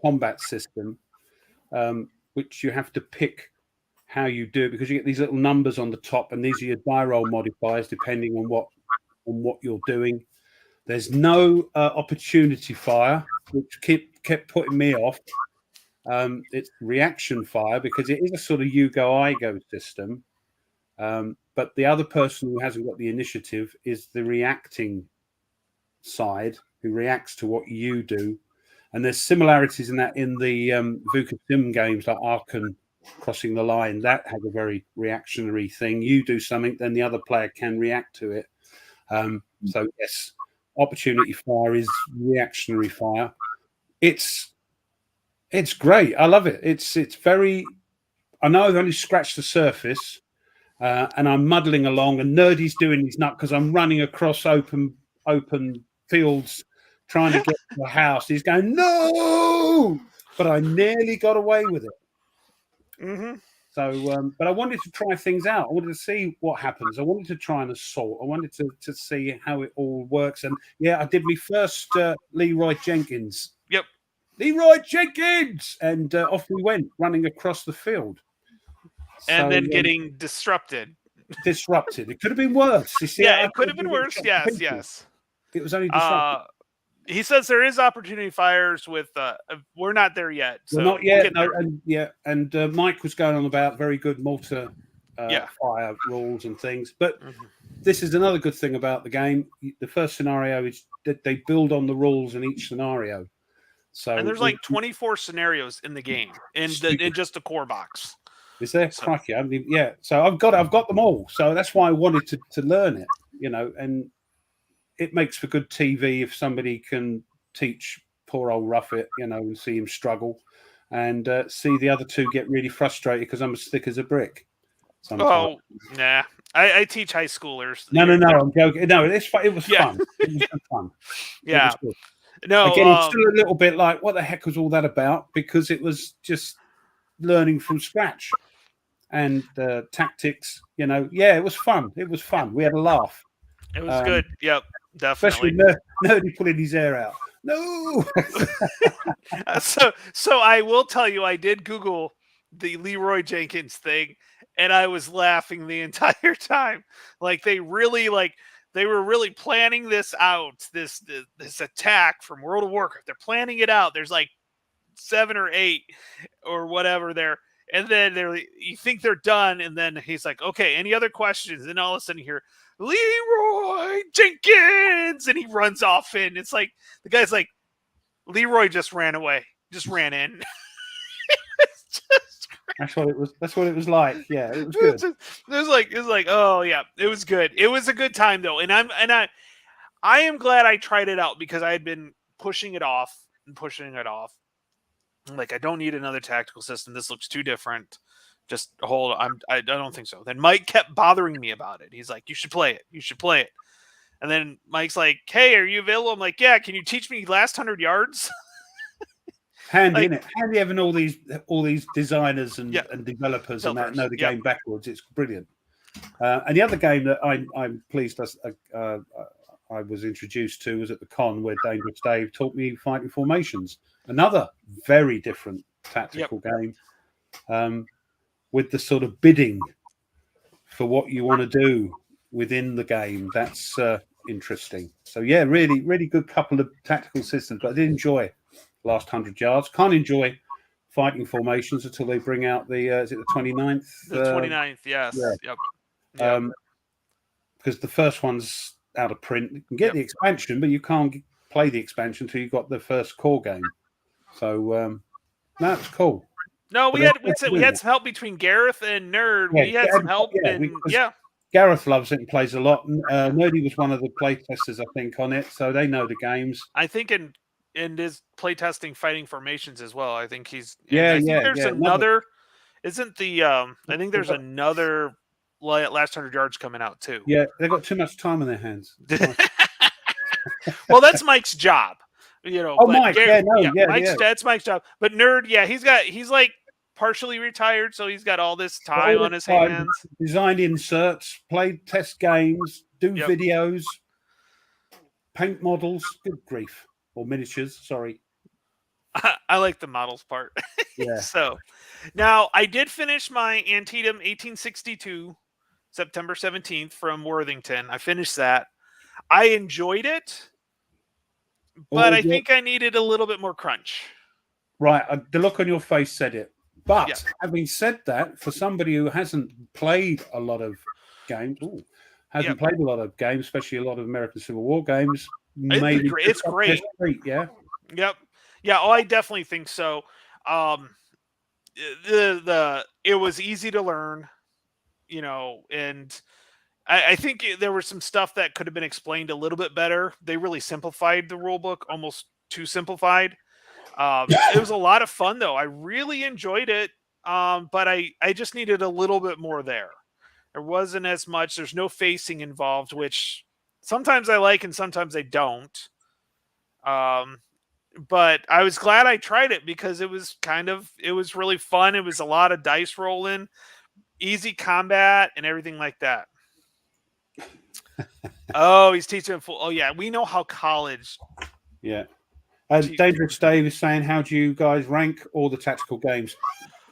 combat system, which you have to pick how you do it, because you get these little numbers on the top, and these are your die roll modifiers depending on what you're doing. There's no opportunity fire, which kept putting me off. It's reaction fire because it is a sort of you go I go system, but the other person who hasn't got the initiative is the reacting side, who reacts to what you do. And there's similarities in that in the VUCA Sim games like Arkan Crossing the Line. That has a very reactionary thing. You do something, then the other player can react to it. So yes, opportunity fire is reactionary fire. It's great. I love it. It's very. I know I've only scratched the surface, and I'm muddling along. And Nerdy's doing his nut because I'm running across open fields trying to get to the house. He's going no, but I nearly got away with it. Mm-hmm. So, but I wanted to try things out. I wanted to see what happens. I wanted to try an assault. I wanted to see how it all works. And yeah, I did my first Leroy Jenkins. Yep. Leroy Jenkins! And off we went, running across the field. And then getting disrupted. It could have been worse. You see, it could have been worse. Yes. It was only disrupted. He says there is opportunity fires with. We're not there yet. So we're not yet. No, and Mike was going on about very good mortar fire rules and things. But this is another good thing about the game. The first scenario is that they build on the rules in each scenario. So And there's like 24 scenarios in the game in just the core box. Is there? So. Crikey, I mean, yeah. So I've got them all. So that's why I wanted to learn it, and it makes for good TV if somebody can teach poor old Ruffett, and see him struggle, and see the other two get really frustrated because I'm as thick as a brick. Sometimes. Oh, nah. I teach high schoolers. No, I'm joking. No, it was fun. It was fun. Yeah. No. Again, it's still a little bit like, what the heck was all that about? Because it was just learning from scratch. And tactics, yeah, it was fun. It was fun. We had a laugh. It was good. Yep, definitely. Especially Nerdy pulling his hair out. No. So I will tell you, I did Google the Leroy Jenkins thing, and I was laughing the entire time. Like they were really planning this out. This attack from World of Warcraft. They're planning it out. There's like 7 or 8 or whatever there. And then you think they're done, and then he's like, "Okay, any other questions?" And all of a sudden, you hear Leroy Jenkins, and he runs off in. It's like the guy's like, Leroy just ran away, just ran in. That's what it was. That's what it was like. Yeah, it was good. It was like, oh yeah, it was good. It was a good time though, and I am glad I tried it out because I had been pushing it off. Like, I don't need another tactical system. This looks too different. Just hold. I don't think so. Then Mike kept bothering me about it. He's like, "You should play it. You should play it." And then Mike's like, "Hey, are you available?" I'm like, "Yeah. Can you teach me last 100 yards?" Handy, isn't it? Handy having all these designers and developers and that know the game backwards. It's brilliant. And the other game that I'm pleased I was introduced to was at the con where Dangerous Dave taught me Fighting Formations. Another very different tactical game with the sort of bidding for what you want to do within the game. That's interesting. So, yeah, really, really good couple of tactical systems. But I did enjoy Last 100 Yards. Can't enjoy Fighting Formations until they bring out is it the 29th? The 29th, yes. Yeah. Yep. Because the first one's out of print. You can get the expansion, but you can't play the expansion until you've got the first core game. So that's cool. No, we had some help between Gareth and Nerd. Yeah, we had some help. Gareth loves it and plays a lot. Nerdy was one of the play testers, I think, on it, so they know the games. I think in his playtesting Fighting Formations as well. I think he's there's another. Isn't the I think there's another Last 100 Yards coming out too. Yeah, they've got too much time on their hands. Well, that's Mike's job. Mike, that's Mike's job. But Nerd, he's like partially retired, so he's got all this time on his hands. Design inserts, play test games, do videos, paint models. Good grief. Or miniatures, sorry. I like the models part. Yeah. So now I did finish my Antietam 1862 September 17th from Worthington. I finished that. I enjoyed it, but I think I needed a little bit more crunch. Right. The look on your face said it. But having said that, for somebody who hasn't played a lot of games, especially a lot of American Civil War games, maybe it's great. Yeah. Yep. Yeah. Oh, I definitely think so. It was easy to learn, and I think there was some stuff that could have been explained a little bit better. They really simplified the rule book, almost too simplified. It was a lot of fun though. I really enjoyed it. But I just needed a little bit more there. There wasn't as much. There's no facing involved, which sometimes I like and sometimes I don't. But I was glad I tried it because it was really fun. It was a lot of dice rolling, easy combat, and everything like that. Oh, he's teaching him full. Oh, yeah. We know how college. Yeah. Dangerous Dave is saying, how do you guys rank all the tactical games?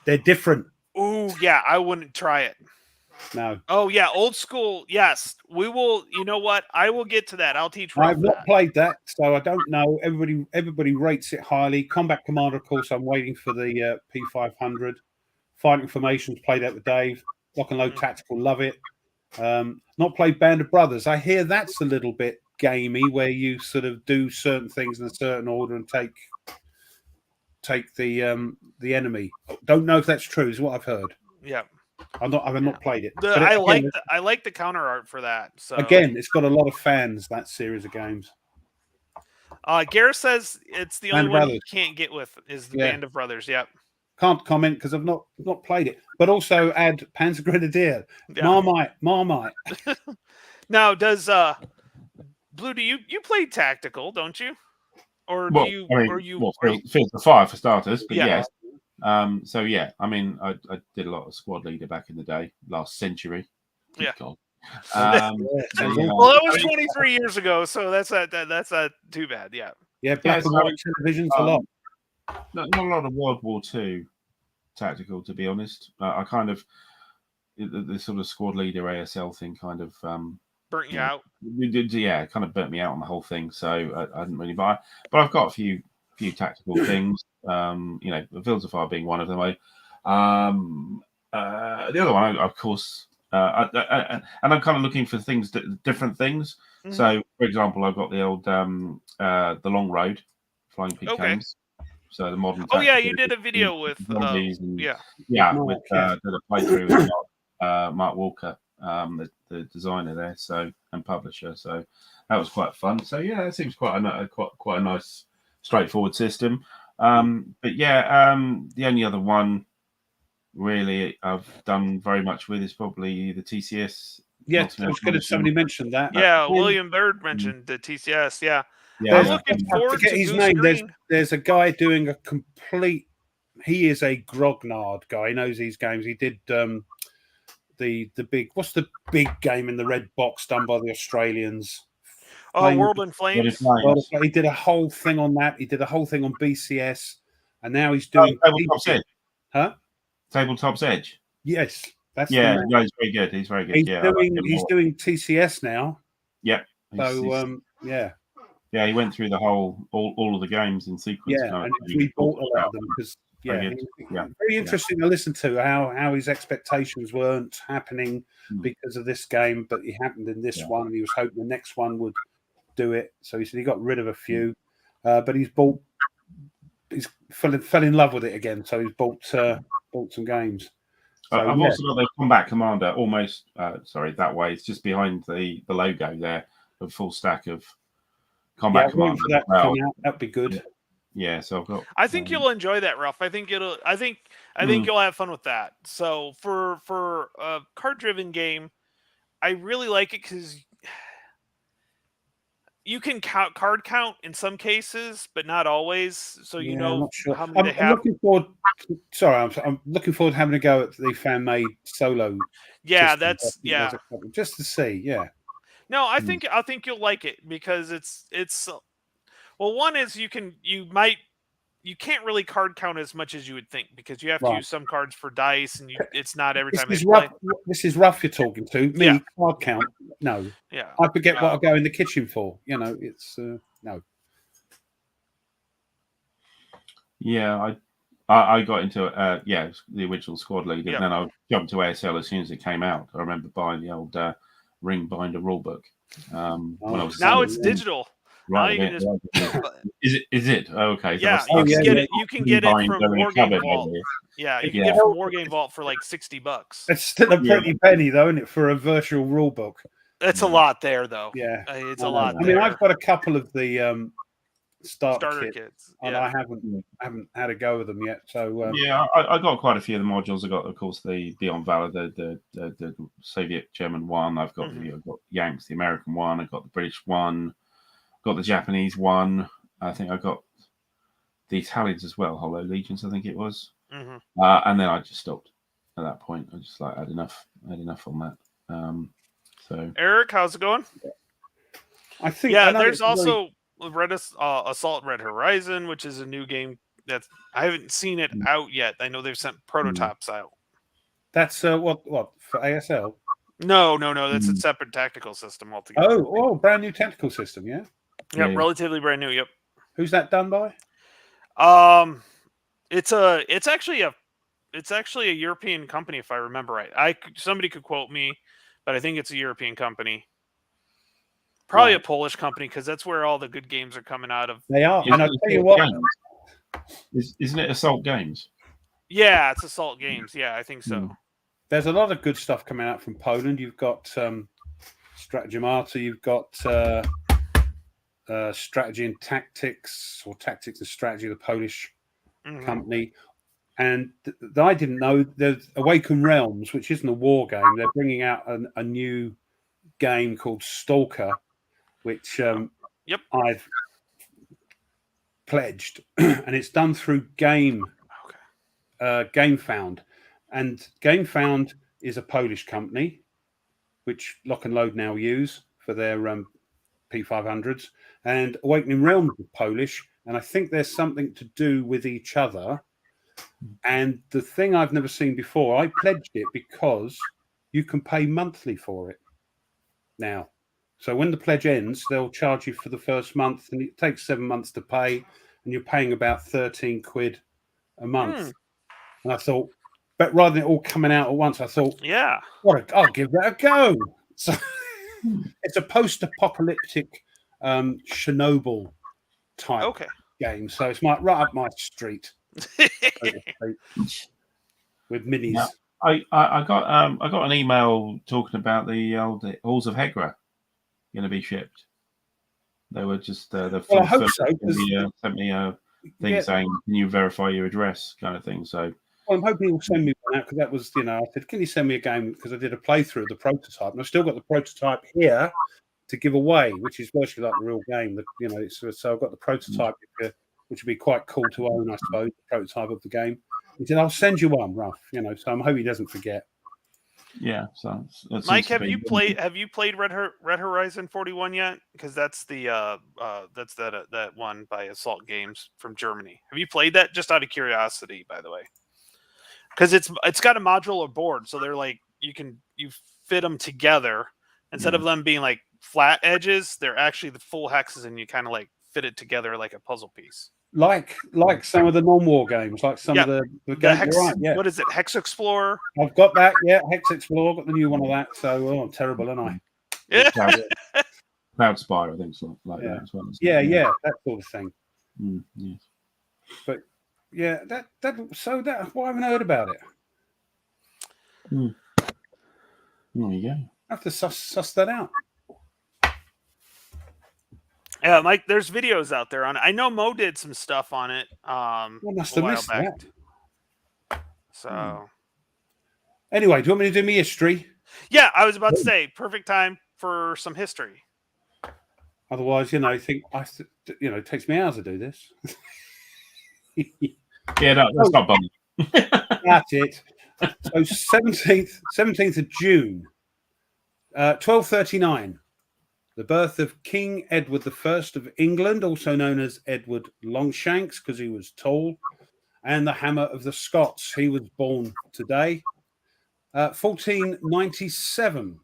They're different. Ooh, yeah. I wouldn't try it. No. Oh, yeah. Old school. Yes. We will. You know what? I will get to that. I'll teach Ralph I've not played that, so I don't know. Everybody rates it highly. Combat Commander, of course, I'm waiting for the P500. Fighting Formations, played that with Dave. Lock and Load Tactical, love it. Not played Band of Brothers. I hear that's a little bit gamey, where you sort of do certain things in a certain order and take take the enemy. Don't know if that's true. Is what I've heard. Yeah. I've not played it. But I again, like the counter art for that. So again, it's got a lot of fans. That series of games. Gareth says it's the only Band of one Brothers. you can't get with is the Yeah. Band of Brothers. Yep. Can't comment because I've not played it. But also add Panzer Grenadier, Yeah. Marmite. Now, does Blue? Do you play tactical? Don't you? Or Well, do you? I mean, or you? well, Are you Fields of Fire for starters, but Yeah. yes. So yeah, I mean, I did a lot of squad leader back in the day, last century. Good Yeah. God. Yeah. Well, that was 23 years ago, so that's not too bad. Yeah. Yeah, black and white television's a lot. Not a lot of World War II tactical, to be honest. I kind of the sort of squad leader ASL thing kind of Burnt you out. Yeah, it kind of burnt me out on the whole thing. So I didn't really buy. But I've got a few tactical things. Fields of Fire being one of them. The other one, of course. And I'm kind of looking for things, different things. Mhm. So, for example, I've got the old the Long Road, Flying Pig games. So the modern. Oh yeah, you did a video with with Mark, did a playthrough with Mark Walker, the designer there, so and publisher. So that was quite fun. So yeah, it seems quite a nice, straightforward system. But yeah, the only other one really I've done very much with is probably the TCS. Yeah, I was going to. Somebody mentioned that. Yeah, William Bird mentioned the TCS. Yeah, Yeah, I'm looking forward to his Goose name. Green. There's a guy doing a complete. He is a grognard guy. He knows these games. He did the big. What's the big game in the red box done by the Australians? World in Flames. He did a whole thing on that. He did a whole thing on BCS, and now he's doing Tabletop's Edge. Huh? Tabletop's Edge. Yes, that's he's very good. He's very good. He's doing TCS now. Yeah. So yeah, he went through the all of the games in sequence. Yeah, and we bought a lot of them because very interesting to listen to how his expectations weren't happening because of this game, but he happened in this one, and he was hoping the next one would do it. So he said he got rid of a few, but he's fell in love with it again. So he's bought some games. So, I've also got the Combat Commander almost. That way. It's just behind the logo there. A full stack of Combat Commander. For that to come out, that'd be good. Yeah, so I've got. I think you'll enjoy that, Ruff. I think you'll have fun with that. So for a card-driven game, I really like it because you can card count in some cases, but not always. So you know I'm not sure. how many they have. I'm looking forward. Sorry, I'm looking forward to having a go at the fan-made solo. Yeah, just to see. Yeah. No, I think you'll like it because it's well, one is you can't really card count as much as you would think because you have to use some cards for dice and it's not every time they play. This is Rough you're talking to. Me, card count. No. Yeah. I forget what I go in the kitchen for. It's no. Yeah, I got into the original squad leader, and then I jumped to ASL as soon as it came out. I remember buying the old ring binder rulebook. When I was now it's digital. Right, now you can just... Is it? Oh, okay. Yeah, you can get it. You can get it from Wargame Vault. Yeah, you can get it from Wargame Vault for like $60. It's still a pretty penny, though, isn't it, for a virtual rulebook? It's a lot there, though. Yeah, it's a lot. I mean, I've got a couple of the starter kits, and I haven't had a go with them yet. So I got quite a few of the modules. I got, of course, the Beyond Valor, the Soviet German one. I've got I've got Yanks, the American one. I've got the British one. Got the Japanese one. I think I got the Italians as well. Hollow Legions, I think it was. And then I just stopped at that point. I just had enough. I had enough on that. So Eric, how's it going? I think there's also Assault Red Horizon, which is a new game that I haven't seen it out yet. I know they've sent prototypes out. That's what for ASL? No. That's a separate tactical system altogether. Oh, brand new tactical system, yeah. Yeah, relatively brand new. Yep. Who's that done by? It's actually a European company, if I remember right. Somebody could quote me, but I think it's a European company. Probably a Polish company because that's where all the good games are coming out of. They are. And I'll tell you what, Isn't it Assault Games? Yeah, it's Assault Games. Yeah, I think so. There's a lot of good stuff coming out from Poland. You've got Stratagem-Arta, you've got Strategy and Tactics, or Tactics and Strategy, the Polish company. And I didn't know there's Awaken Realms, which isn't a war game. They're bringing out a new game called Stalker, which I've pledged, and it's done through GameFound. And GameFound is a Polish company, which Lock and Load now use for their P500s. And Awakening Realms is Polish, and I think there's something to do with each other. And the thing I've never seen before, I pledged it because you can pay monthly for it now. So when the pledge ends, they'll charge you for the first month, and it takes 7 months to pay, and you're paying about 13 quid a month. And I thought, but rather than it all coming out at once, I thought, yeah, I'll give that a go. So it's a post-apocalyptic Chernobyl type game. So it's right up my street. With minis. Now, I got an email talking about the old Halls of Hegra going to be shipped. They were just I hope so. Sent me a thing saying, "Can you verify your address?" kind of thing. So I'm hoping he'll send me one out, because that was, I said, "Can you send me a game?" Because I did a playthrough of the prototype, and I've still got the prototype here to give away, which is virtually like the real game. So I've got the prototype, which would be quite cool to own, I suppose, the prototype of the game. He said, "I'll send you one, Ruff." So I'm hoping he doesn't forget. Yeah. So Mike, have you played Red Horizon 41 yet? Because that's that one by Assault Games from Germany. Have you played that? Just out of curiosity, by the way. Because it's got a modular board, so they're like you fit them together instead of them being like flat edges. They're actually the full hexes, and you kind of like fit it together like a puzzle piece. Like some of the non-war games, like some of the games. Hex, right, yeah. What is it? Hex Explorer? I've got that, yeah. Hex Explorer, got the new one of that. So, I'm terrible, aren't I? Yeah. Cloud Spire, I think, so like that as well. Yeah, that sort of thing. Yes. But yeah, that well, I haven't heard about it. There you go. I have to suss that out. Yeah, Mike, there's videos out there on it. I know Mo did some stuff on it I must have missed that. So anyway, do you want me to do me history? Yeah, I was about to say, perfect time for some history. Otherwise, it takes me hours to do this. Yeah, that's not bad. That's it. So 17th of June, 1239. The birth of King Edward I of England, also known as Edward Longshanks, because he was tall, and the Hammer of the Scots. He was born today. 1497,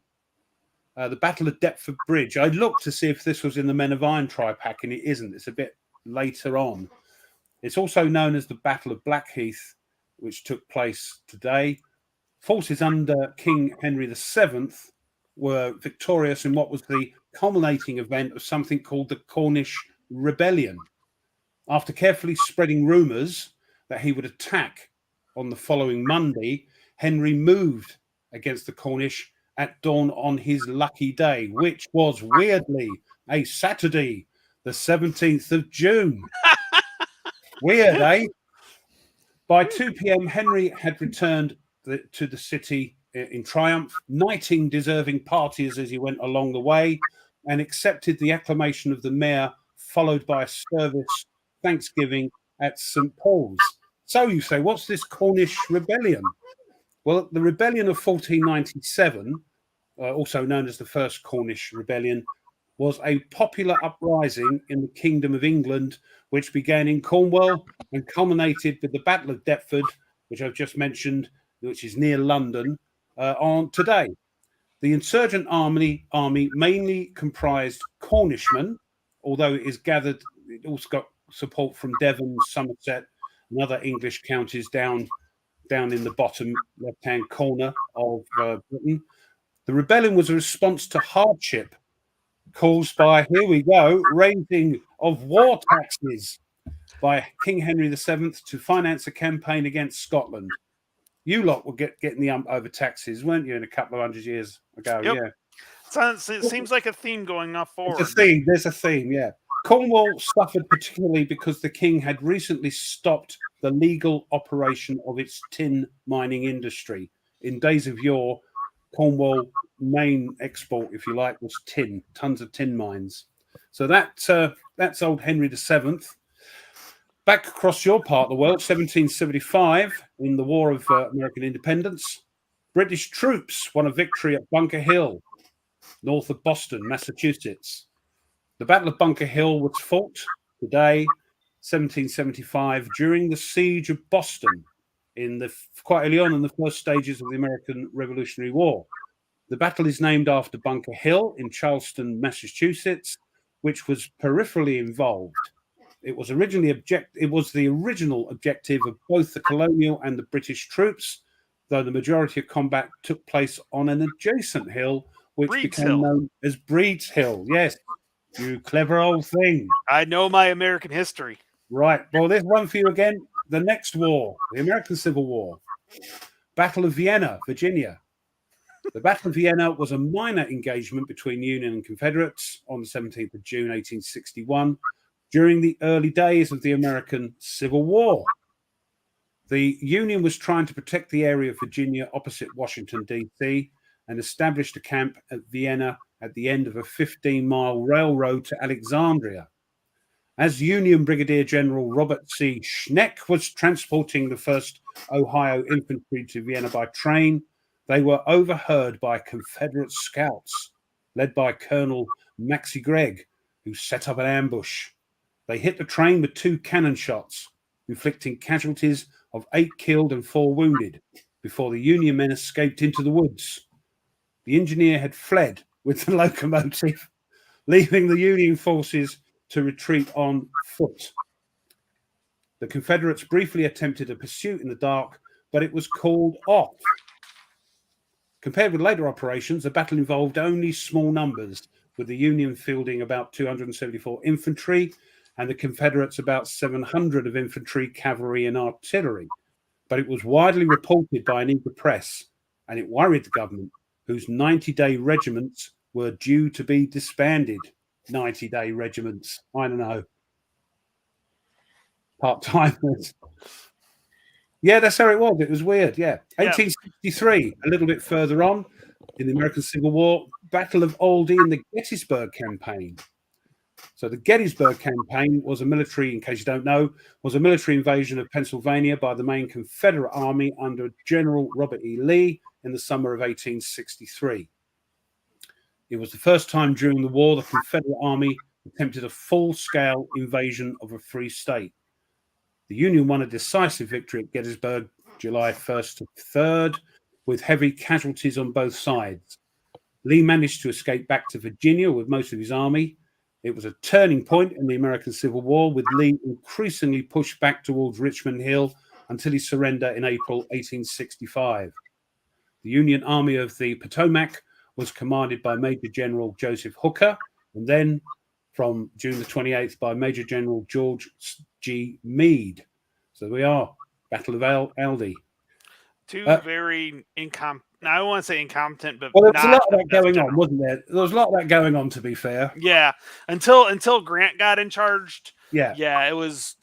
the Battle of Deptford Bridge. I looked to see if this was in the Men of Iron tri-pack, and it isn't. It's a bit later on. It's also known as the Battle of Blackheath, which took place today. Forces under King Henry VII were victorious in what was the culminating event of something called the Cornish Rebellion. After carefully spreading rumours that he would attack on the following Monday, Henry moved against the Cornish at dawn on his lucky day, which was weirdly a Saturday, the 17th of June. Weird, eh? By 2 p.m., Henry had returned to the city in triumph, knighting deserving parties as he went along the way, and accepted the acclamation of the mayor, followed by a service Thanksgiving at St. Paul's. So you say, what's this Cornish rebellion? Well, the rebellion of 1497, also known as the First Cornish Rebellion, was a popular uprising in the Kingdom of England, which began in Cornwall and culminated with the Battle of Deptford, which I've just mentioned, which is near London, on today. The insurgent army mainly comprised Cornishmen, although it also got support from Devon, Somerset, and other English counties down in the bottom left-hand corner of Britain. The rebellion was a response to hardship caused by, here we go, raising of war taxes. by King Henry VII to finance a campaign against Scotland. You lot were getting the ump over taxes, weren't you, in a couple of hundred years ago? Yep. Yeah. It seems like a theme going off forward. It's a theme. There's a theme, yeah. Cornwall suffered particularly because the king had recently stopped the legal operation of its tin mining industry. In days of yore, Cornwall main export, if you like, was tin, tons of tin mines. So that's old Henry VII. Back across your part of the world, 1775, in the War of American Independence, British troops won a victory at Bunker Hill, north of Boston, Massachusetts. The Battle of Bunker Hill was fought today, 1775, during the siege of Boston, quite early on in the first stages of the American Revolutionary War. The battle is named after Bunker Hill in Charleston, Massachusetts, which was peripherally involved. It was the original objective of both the colonial and the British troops, though the majority of combat took place on an adjacent hill, which became known as Breed's Hill. Yes, you clever old thing. I know my American history. Right. Well, there's one for you again. The next war, the American Civil War. Battle of Vienna, Virginia. The Battle of Vienna was a minor engagement between Union and Confederates on the 17th of June, 1861, during the early days of the American Civil War. The Union was trying to protect the area of Virginia opposite Washington, D.C., and established a camp at Vienna at the end of a 15-mile railroad to Alexandria. As Union Brigadier General Robert C. Schneck was transporting the 1st Ohio Infantry to Vienna by train, they were overheard by Confederate scouts, led by Colonel Maxcy Gregg, who set up an ambush. They hit the train with 2 cannon shots, inflicting casualties of 8 killed and 4 wounded, before the Union men escaped into the woods. The engineer had fled with the locomotive, leaving the Union forces to retreat on foot. The Confederates briefly attempted a pursuit in the dark, but it was called off. Compared with later operations, the battle involved only small numbers, with the Union fielding about 274 infantry and the Confederates about 700 of infantry, cavalry, and artillery. But it was widely reported by an eager press, and it worried the government, whose 90-day regiments were due to be disbanded. 90-day regiments. I don't know. Part-timers. Yeah, that's how it was. It was weird, yeah. 1863, a little bit further on, in the American Civil War, Battle of Aldie and the Gettysburg Campaign. So the Gettysburg Campaign was a military, in case you don't know, was a military invasion of Pennsylvania by the main Confederate Army under General Robert E. Lee in the summer of 1863. It was the first time during the war the Confederate Army attempted a full-scale invasion of a free state. The Union won a decisive victory at Gettysburg, July 1st to 3rd, with heavy casualties on both sides. Lee managed to escape back to Virginia with most of his army. It was a turning point in the American Civil War, with Lee increasingly pushed back towards Richmond Hill until his surrender in April 1865. The Union Army of the Potomac was commanded by Major General Joseph Hooker, and then from June the 28th by Major General George G. Meade. So we are, Battle of Aldie. Two very incompetent. I don't want to say incompetent, but well, there was a lot of that going on, wasn't there? There was a lot of that going on, to be fair. Yeah, until Grant got in charge. Yeah, it was.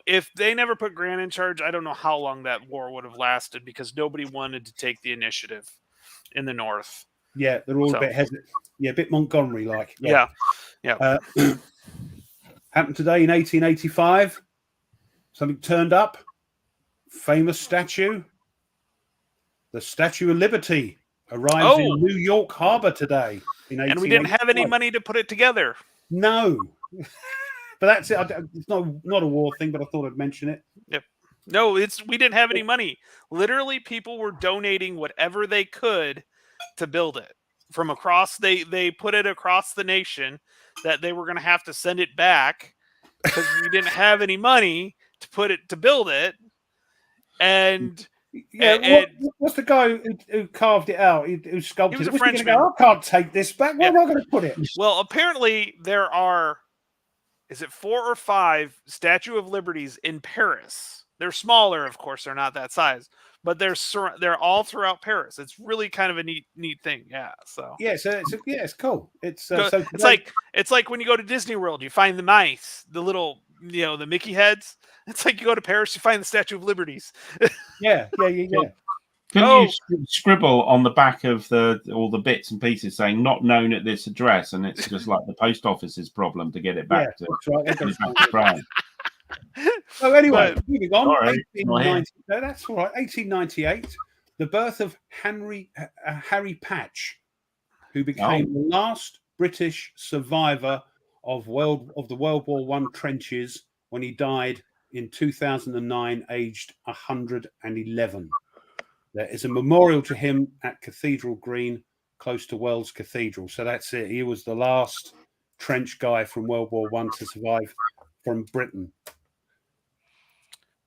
If they never put Grant in charge, I don't know how long that war would have lasted, because nobody wanted to take the initiative in the North. Yeah, they're all a bit hesitant. Yeah, a bit Montgomery-like. Yeah. Happened today in 1885. Something turned up. Famous statue. The Statue of Liberty arrives in New York Harbor today. And we didn't have any money to put it together. No. But that's it. It's not a war thing, but I thought I'd mention it. Yep. No, we didn't have any money. Literally, people were donating whatever they could to build it. From across, they put it across the nation that they were going to have to send it back because we didn't have any money to build it. And what's the guy who carved it out? Who sculpted it? He was a Frenchman. I can't take this back. Where am I going to put it? Well, apparently there are is it 4 or 5 Statue of Liberties in Paris. They're smaller, of course, they're not that size, but they're all throughout Paris. It's really kind of a neat thing. Yeah, so Yeah, it's cool. It's Go- so it's today- like when you go to Disney World, you find the mice, the little, the Mickey heads. It's like you go to Paris, you find the Statue of Liberties. yeah. Can Oh. you scribble on the back of all the bits and pieces saying "not known at this address," and it's just like the post office's problem to get it back to That's right. get it back to France. So anyway, But- moving on. Sorry, not here. 1890, no, that's all right. 1898, the birth of Harry Patch, who became the last British survivor of the World War One trenches when he died in 2009, aged 111. There is a memorial to him at Cathedral Green, close to Wells Cathedral. So that's it. He was the last trench guy from World War One to survive from Britain.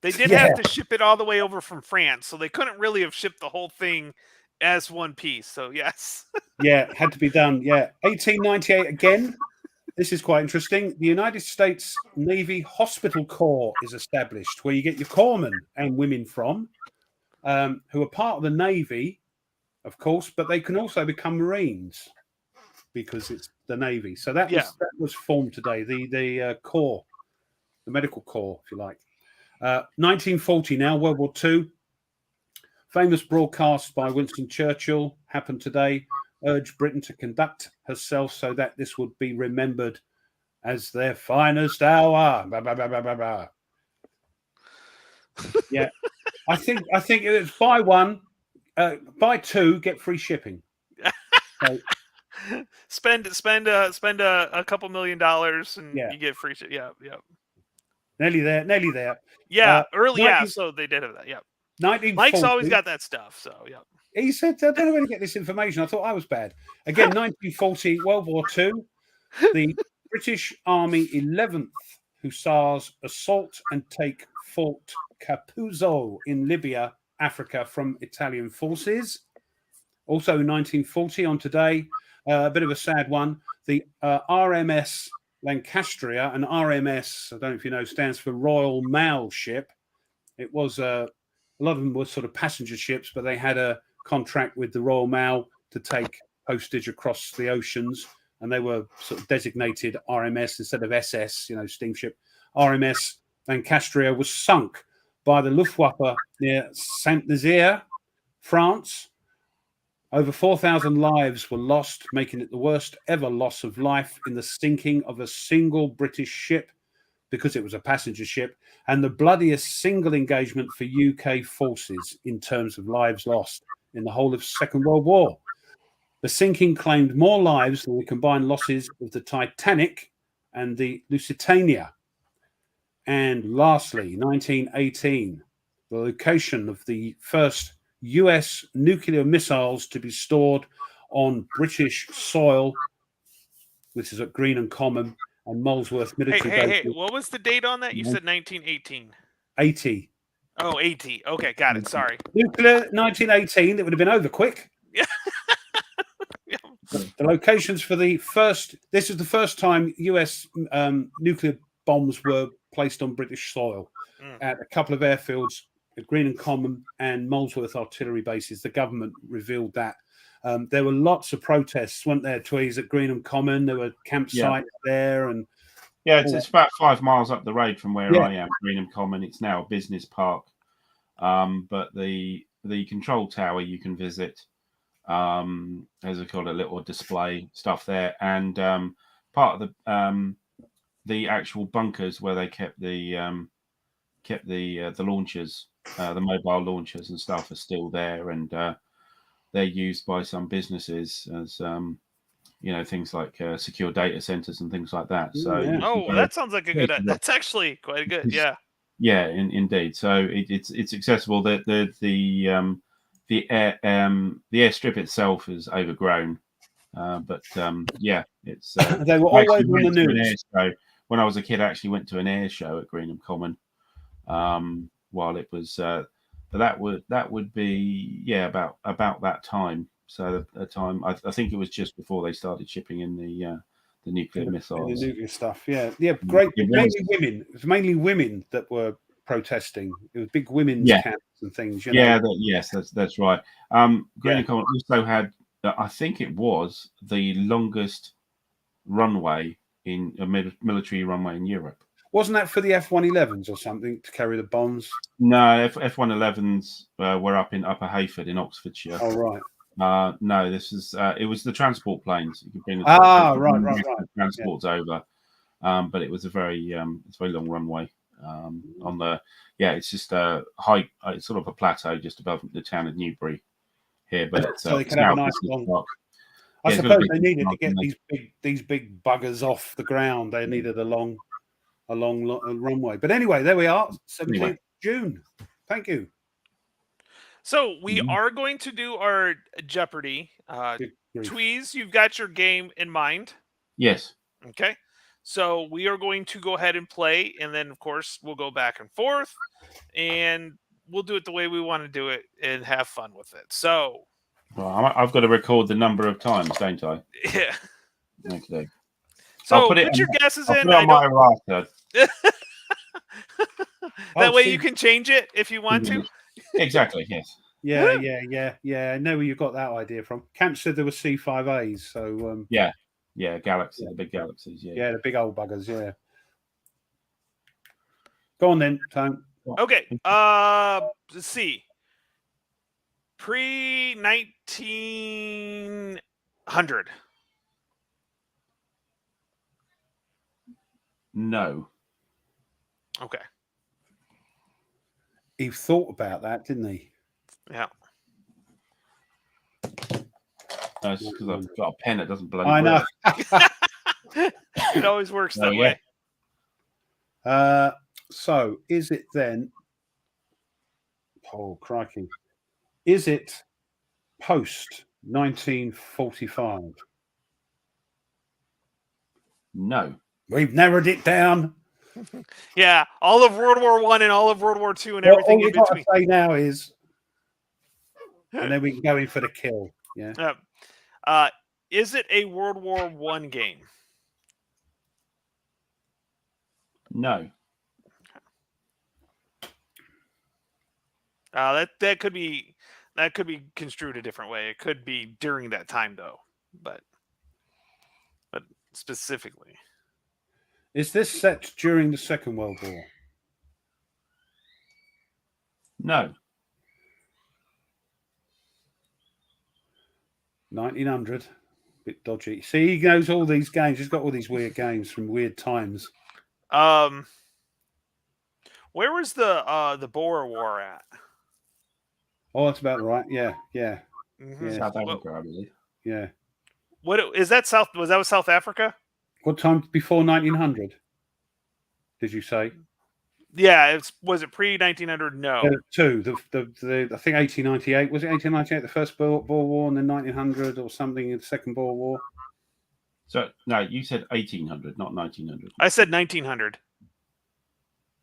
They did have to ship it all the way over from France, so they couldn't really have shipped the whole thing as one piece. So yes. Yeah, had to be done. Yeah. 1898 again. This is quite interesting. The United States Navy Hospital Corps is established, where you get your corpsmen and women from, who are part of the Navy, of course, but they can also become Marines because it's the Navy. So that was formed today. The Corps, the Medical Corps, if you like. 1940 now, World War II. Famous broadcast by Winston Churchill happened today, urged Britain to conduct herself so that this would be remembered as their finest hour. Bah, bah, bah, bah, bah, bah. Yeah, I think it was buy two, get free shipping. So, spend a couple $1 million and you get free shit. Yeah. Nearly there. Yeah, early. So they did have that. Yeah. 1940. Mike's always got that stuff. So yeah. He said, I don't know where to get this information. I thought I was bad. Again, 1940, World War II. The British Army 11th Hussars assault and take Fort Capuzzo in Libya, Africa, from Italian forces. Also 1940 on today, a bit of a sad one. The RMS Lancastria, and RMS, I don't know if you know, stands for Royal Mail Ship. It was a lot of them were sort of passenger ships, but they had a contract with the Royal Mail to take postage across the oceans, and they were sort of designated RMS instead of SS, steamship. RMS Lancastria was sunk by the Luftwaffe near Saint-Nazaire, France. Over 4,000 lives were lost, making it the worst ever loss of life in the sinking of a single British ship, because it was a passenger ship, and the bloodiest single engagement for UK forces in terms of lives lost in the whole of Second World War. The sinking claimed more lives than the combined losses of the Titanic and the Lusitania. And lastly, 1918, the location of the first US nuclear missiles to be stored on British soil. This is at Green and Common and Molesworth military base. Hey, what was the date on that? You said 1918. 80. Oh, 80. Okay, got it. Sorry. Nuclear 1918. It would have been over quick. Yeah. The locations for the first. This is the first time US nuclear bombs were placed on British soil at a couple of airfields, at Green and Common and Molesworth artillery bases. The government revealed that. There were lots of protests, weren't there, Tweez, at Green and Common? There were campsites there. And it's about 5 miles up the road from where I am, Green and Common. It's now a business park. But the control tower you can visit, has got a little display stuff there. And part of the actual bunkers where they kept the launchers, the mobile launchers and stuff, are still there, and they're used by some businesses as things like secure data centers and things like that. So that sounds like a good. That's actually quite a good. Yeah. Yeah, indeed. So it's accessible. The airstrip itself is overgrown, but it's. They were always on the news. When I was a kid, I actually went to an air show at Green and Common. While it was, but that would be about that time. So the time I think it was just before they started shipping in the the nuclear and missiles. the nuclear stuff. Yeah, great. It Mainly was- women. It was mainly women that were protesting. It was big women's Yeah. camps and things. Yeah, yes, that's right. Green Yeah. and Common also had, I think it was the longest runway in a military runway in Europe. Wasn't that for the F-111s or something to carry the bombs? No, F-111s were up in Upper Hayford in Oxfordshire. Oh right. No, this is it was the transport planes. You could bring the right. transports over, but it was a very long runway on the it's just a high, it's sort of a plateau just above the town of Newbury here, but So they can have a nice long. I suppose they needed to get these big buggers off the ground. They needed a long runway. But anyway, there we are, 17th June. Thank you. So we are going to do our Jeopardy. Tweez, you've got your game in mind. Yes. Okay. So we are going to go ahead and play, and then of course we'll go back and forth, and we'll do it the way we want to do it and have fun with it. So well, I've got to record the number of times, don't I? Yeah. Okay. So put your guesses in. I'll put it on my errata. That way you can change it if you want to. Exactly, yes. Yeah. I know where you got that idea from. Camp said there were C5As, so Galaxy, the big galaxies, yeah, the big old buggers, yeah. Go on then, Tone. Okay. Let's see. Pre-1900. No. Okay. He thought about that, didn't he? Yeah. That's because I've got a pen that doesn't bloody I know. It always works that way. So is it then? Oh, crikey. Is it post 1945? No. We've narrowed it down. Yeah, all of World War I and all of World War II and everything in between. All you've got to say now is, and then we can go in for the kill. Yeah. Is it a World War I game? No. That could be construed a different way. It could be during that time though, but specifically. Is this set during the Second World War? No. 1900. Bit dodgy. See, he knows all these games. He's got all these weird games from weird times. Where was the Boer War at? Oh, that's about right. Yeah. Mm-hmm. South Africa, I believe. Yeah. What is that? Was that South Africa? What time before 1900? Did you say? Yeah, was it pre-1900? No. Two. The I think 1898 was it 1898 the first Boer War, and then 1900 or something in the Second Boer War. So no, you said 1800, not 1900. I said 1900.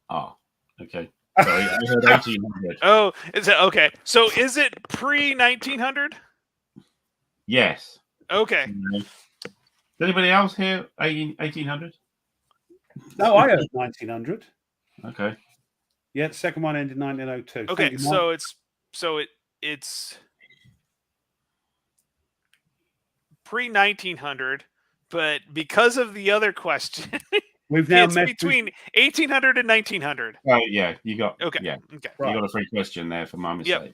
Ah, okay. Sorry, I heard 1800. Oh, is it okay? So is it pre-1900? Yes. Okay. Does anybody else hear 1800? No, I heard 1900. Okay. Yeah, the second one ended 1902. Okay, so it's pre-1900, but because of the other question, we've now it's between 1800 and 1900. Oh yeah, you got okay. Yeah, okay. You got a free question there for my mistake.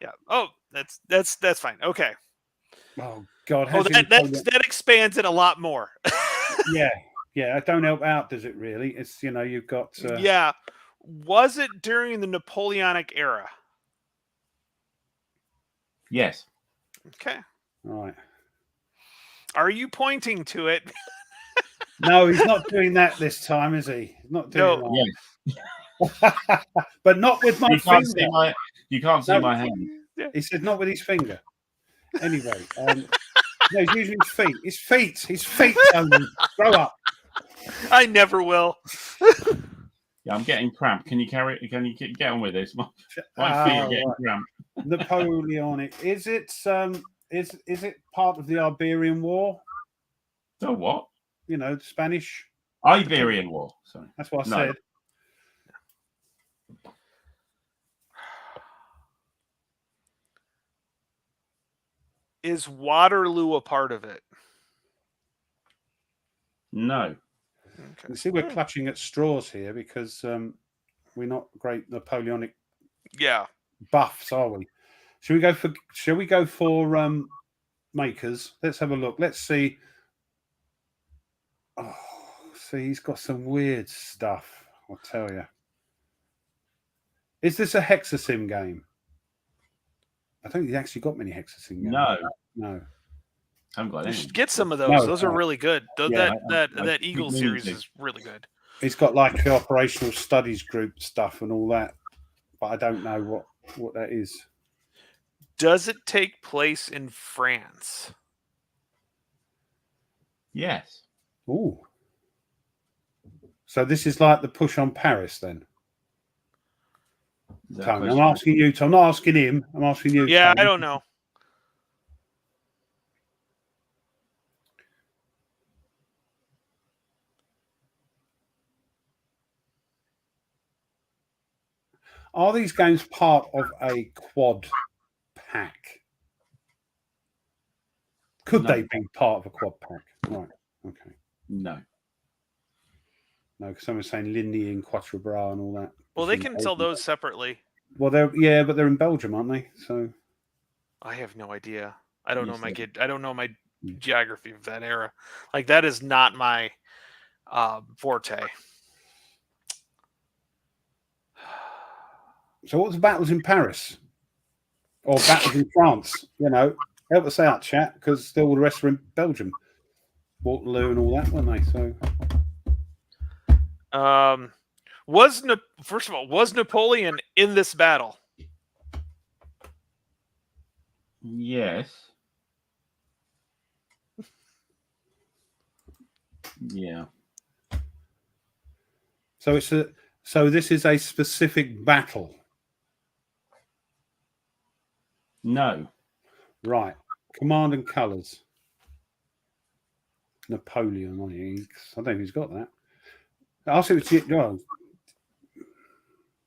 Yeah. Oh, that's fine. Okay. Oh God. That expands it a lot more. Yeah. It don't help out, does it? Really? It's you've got. Yeah. Was it during the Napoleonic era? Yes. Okay. All right. Are you pointing to it? No, he's not doing that this time, is he? He's not doing that. Yeah. But not with my finger. You can't see my hand. He said not with his finger. Anyway, no, he's using his feet. His feet, Tony. Grow up. I never will. Yeah, I'm getting cramped. Can you get on with this? My feet are getting cramped. Napoleonic. Is it is it part of the Iberian War? So what? the Spanish. Iberian War. Sorry. That's what I No. said. Is Waterloo a part of it? No. Okay. You see, we're clutching at straws here because we're not great Napoleonic Yeah. buffs, are we? Shall we go for makers? Let's have a look. Let's see. Oh, see, he's got some weird stuff. I'll tell you. Is this a Hexasim game? I don't think he's actually got many Hexasim games. No. I haven't got You any. should get some of those. No, Those are no. really good. Yeah, that Eagle really series do. is really good. He's got like the operational studies group stuff and all that, but I don't know what that is. Does it take place in France? Yes. Ooh. So this is like the push on Paris then? Is that a Tony, I'm question? asking you. I'm not asking him. I'm asking you. Yeah, Tony. I don't know. Are these games part of a quad pack? Could No. they be part of a quad pack? Right. Okay. No. No, because someone's saying Lindy and Quatre Bras and all that. Well, they can sell those separately. Well, but they're in Belgium, aren't they? So I have no idea. I don't know Yes, my they- kid. I don't know my geography of that era. Like that is not my forte. So what's the battles in Paris? Or battles in France? Help us out, chat, because all the rest are in Belgium. Waterloo and all that, weren't they? So First of all, was Napoleon in this battle? Yes. Yeah. so this is a specific battle. No. Right. Command and colours. Napoleon, I don't think he's got that. I'll see what's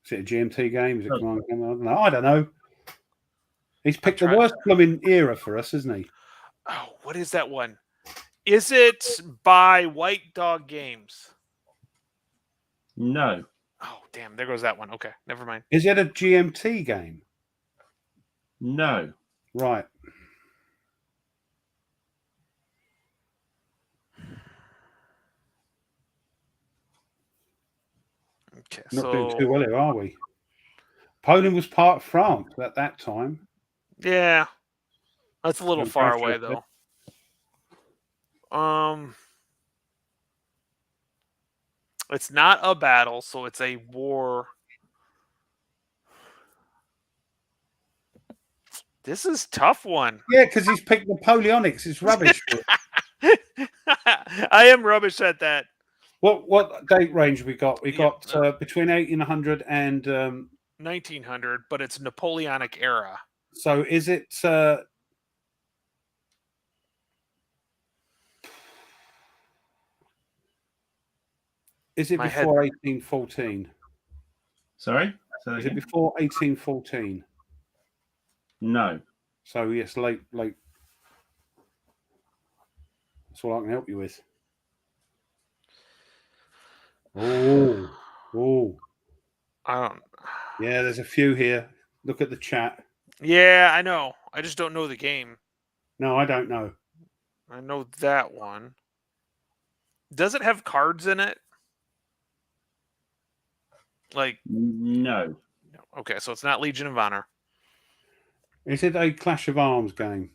is it a GMT game? Is it Command and Colours? I don't know. He's picked the worst blooming era for us, isn't he? Oh, what is that one? Is it by White Dog Games? No. Oh, damn. There goes that one. Okay, never mind. Is it a GMT game? No. Right. Okay, Not doing too well here, are we? Poland was part of France at that time. Yeah. That's a little Don't far go for away, it, though. It's not a battle, so it's a war. This is a tough one. Yeah, because he's picked Napoleonics. It's rubbish. I am rubbish at that. What date range have we got? We got between 1800 and 1900, but it's Napoleonic era. So is it? Is it before 1814? Sorry? Is it before 1814? No. So yes, late. That's all I can help you with. Oh. I don't. Yeah, there's a few here. Look at the chat. Yeah, I know. I just don't know the game. No, I don't know. I know that one. Does it have cards in it? Like no. Okay, so it's not Legion of Honor. Is it a Clash of Arms game?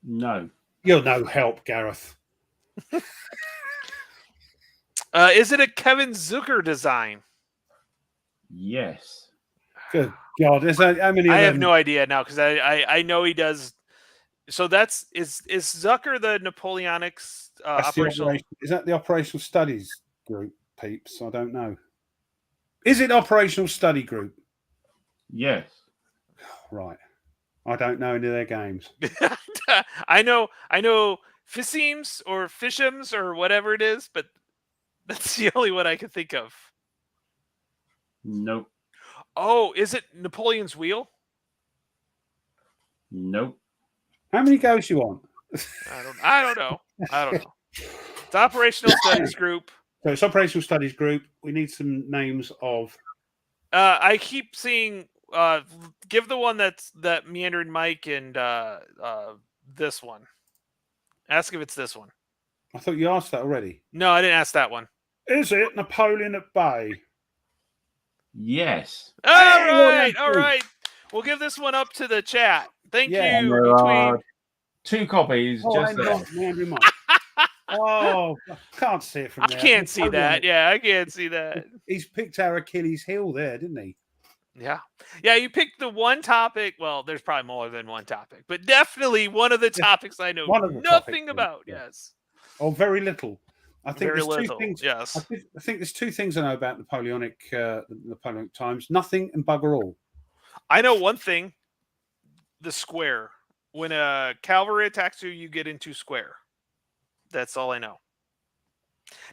No. You're no help, Gareth. Is it a Kevin Zucker design? Yes. Good God! How many? I have no idea now because I know he does. So is Zucker the Napoleonics operational? Is that the operational studies group, peeps? I don't know. Is it operational study group? Yes. Right. I don't know any of their games. I know Fishems or Fishems or whatever it is, but that's the only one I can think of. Nope. Oh, is it Napoleon's Wheel? Nope. How many goes you want? I don't know. It's Operational Studies Group. So it's Operational Studies Group. We need some names of. I keep seeing. Give the one that Meandering Mike and this one. Ask if it's this one. I thought you asked that already. No, I didn't ask that one. Is it Napoleon at Bay? Yes. All Hey, right. We'll give this one up to the chat. Thank Yeah. you. There are Between 2 copies. Just there. Meandering Mike. Oh, I can't see it from I there. can't see Napoleon. that. Yeah, I can't see that. He's picked our Achilles heel there, didn't he? Yeah. You picked the one topic. Well, there's probably more than one topic, but definitely one of the topics I know One of the nothing topics, about. yeah. Yes. Or very little. I think Very there's little. two things. Yes. I think there's 2 things I know about Napoleonic times: nothing and bugger all. I know one thing. The square. When a cavalry attacks you, you get into square. That's all I know.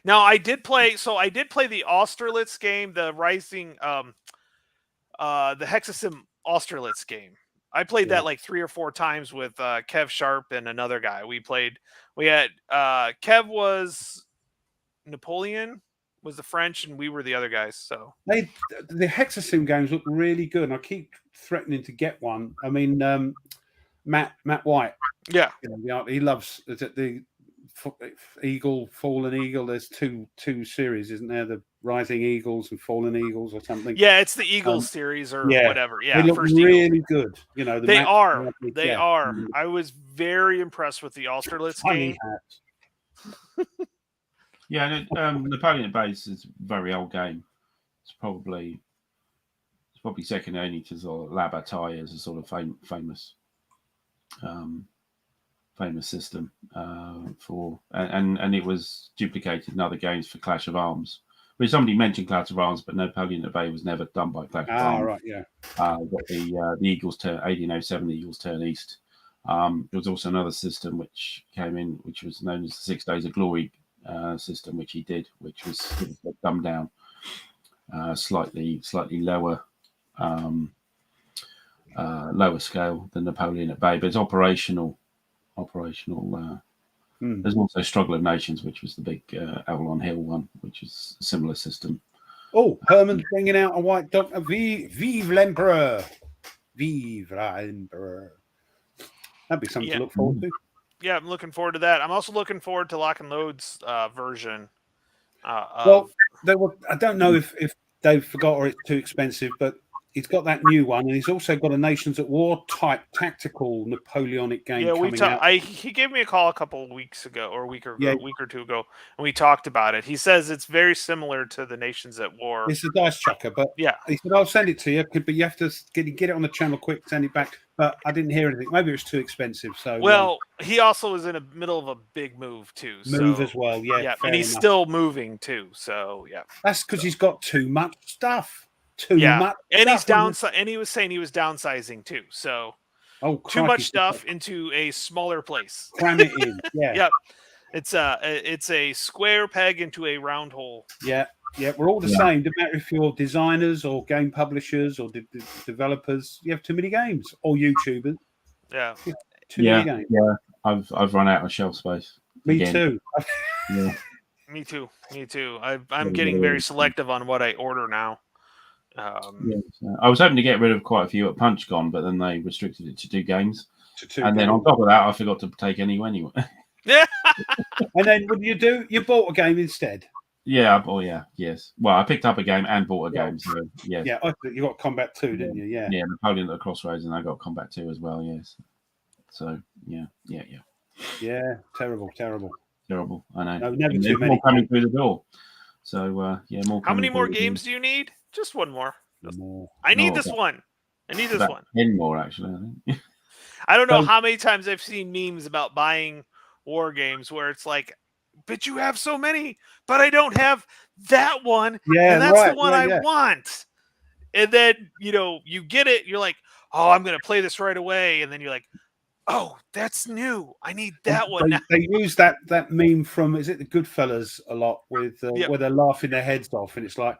Now I did play the Austerlitz game, the Rising the Hexasim Austerlitz game. I played that like 3 or 4 times with Kev Sharp and another guy. We had Kev was Napoleon, was the French, and we were the other guys. So The Hexasim games look really good, and I keep threatening to get one. I mean, Matt White, yeah, he loves the Eagle, Fallen Eagle. There's two series, isn't there? The Rising Eagles and Fallen Eagles, or something. Yeah, it's the Eagles series or whatever. Yeah, they look first really Eagles. good. They are. I was very impressed with the Austerlitz game. Yeah, Napoleon at Base is a very old game. It's probably second only to sort of La Bataille as a sort of famous system for, and it was duplicated in other games for Clash of Arms. Which somebody mentioned Clash of Arms, but Napoleon at Bay was never done by Clash of Arms. Right, yeah. Got the Eagles turn 1807, the Eagles turn east. There was also another system which came in, which was known as the 6 Days of Glory system, which he did, which was sort of dumbed down, slightly lower scale than Napoleon at Bay, but it's operational. There's also Struggle of Nations, which was the big Avalon Hill one, which is a similar system. Oh, Herman's bringing out a white dog. Vive l'Empereur! Vive l'Empereur! That'd be something to look forward to. Yeah, I'm looking forward to that. I'm also looking forward to Lock and Load's version. I don't know if they've forgot or it's too expensive, but he's got that new one, and he's also got a Nations at War type tactical Napoleonic game coming out. He gave me a call a couple of weeks ago, or a week or 2 ago, and we talked about it. He says it's very similar to the Nations at War. It's a dice chucker, but he said, I'll send it to you, but you have to get it on the channel quick, send it back. But I didn't hear anything. Maybe it was too expensive. So he also is in the middle of a big move too. As well, and he's still moving too. So that's because he's got too much stuff. Much and he's stuff and he was saying he was downsizing too. So too much stuff into a smaller place. Cram it in. Yeah. It's a square peg into a round hole. Yeah, we're all the same. No matter if you're designers or game publishers or developers, you have too many games, or YouTubers. Yeah, too many games. Yeah, I've run out of shelf space. Me too. Yeah. Me too. I'm getting very selective on what I order now. I was hoping to get rid of quite a few at PunchCon, but then they restricted it to 2 games. Then on top of that, I forgot to take any anyway. Yeah. And then what did you do? You bought a game instead. Yeah. Yes. Well, I picked up a game and bought a game. So yes. Yeah. You got Combat 2, didn't you? Yeah. Yeah. Napoleon at the Crossroads, and I got Combat 2 as well. Yes. So yeah. Yeah. Terrible. I know. No, never too many. More coming through the door. So more. How many more games do you need? Just one more. I need this one. 10 more, actually. I think. I don't know how many times I've seen memes about buying war games where it's like, but you have so many, but I don't have that one. Yeah, and that's the one I want. And then, you get it. You're like, oh, I'm going to play this right away. And then you're like, Oh, that's new. I need that one. They use that meme from, is it the Goodfellas a lot, with Yep. where they're laughing their heads off, and it's like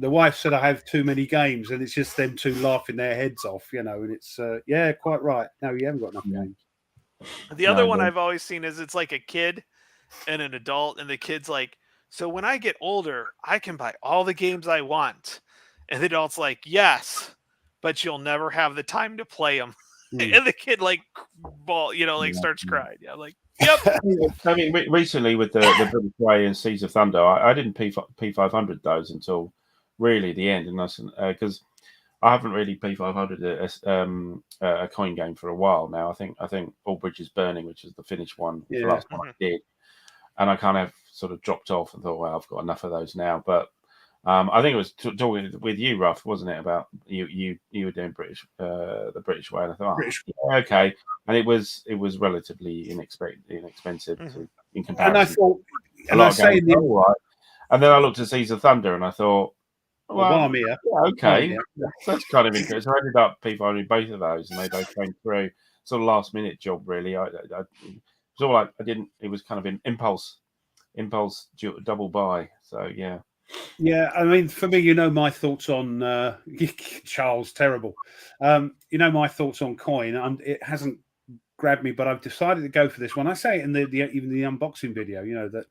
the wife said I have too many games, and it's just them two laughing their heads off, and it's yeah, quite right. No, you haven't got enough games. The other one I've always seen is it's like a kid and an adult, and the kid's like, so when I get older, I can buy all the games I want. And the adult's like, yes, but you'll never have the time to play them. And the kid starts crying. Yeah, like, yep. I mean, recently with the British Way and Seas of Thunder, I didn't P500 those until really the end, and because I haven't really P500 a coin game for a while now. I think All Bridges Burning, which is the Finnish one, was the last one I did, and I kind of sort of dropped off and thought, well, I've got enough of those now. But I think it was talking with you, Ruff, wasn't it, about you were doing the British Way, and I thought, okay, and it was relatively inexpensive in comparison. And I thought, and I say, and then I looked at Seas of Thunder, and I thought, well, I'm here. Yeah, okay, that's kind of interesting. So I ended up P500 both of those, and they both came through. Sort of last minute job, really. It was all like I didn't. It was kind of an impulse double buy. So yeah. Yeah, I mean, for me, my thoughts on Charles, terrible. My thoughts on coin. It hasn't grabbed me, but I've decided to go for this one. I say it in even the unboxing video. That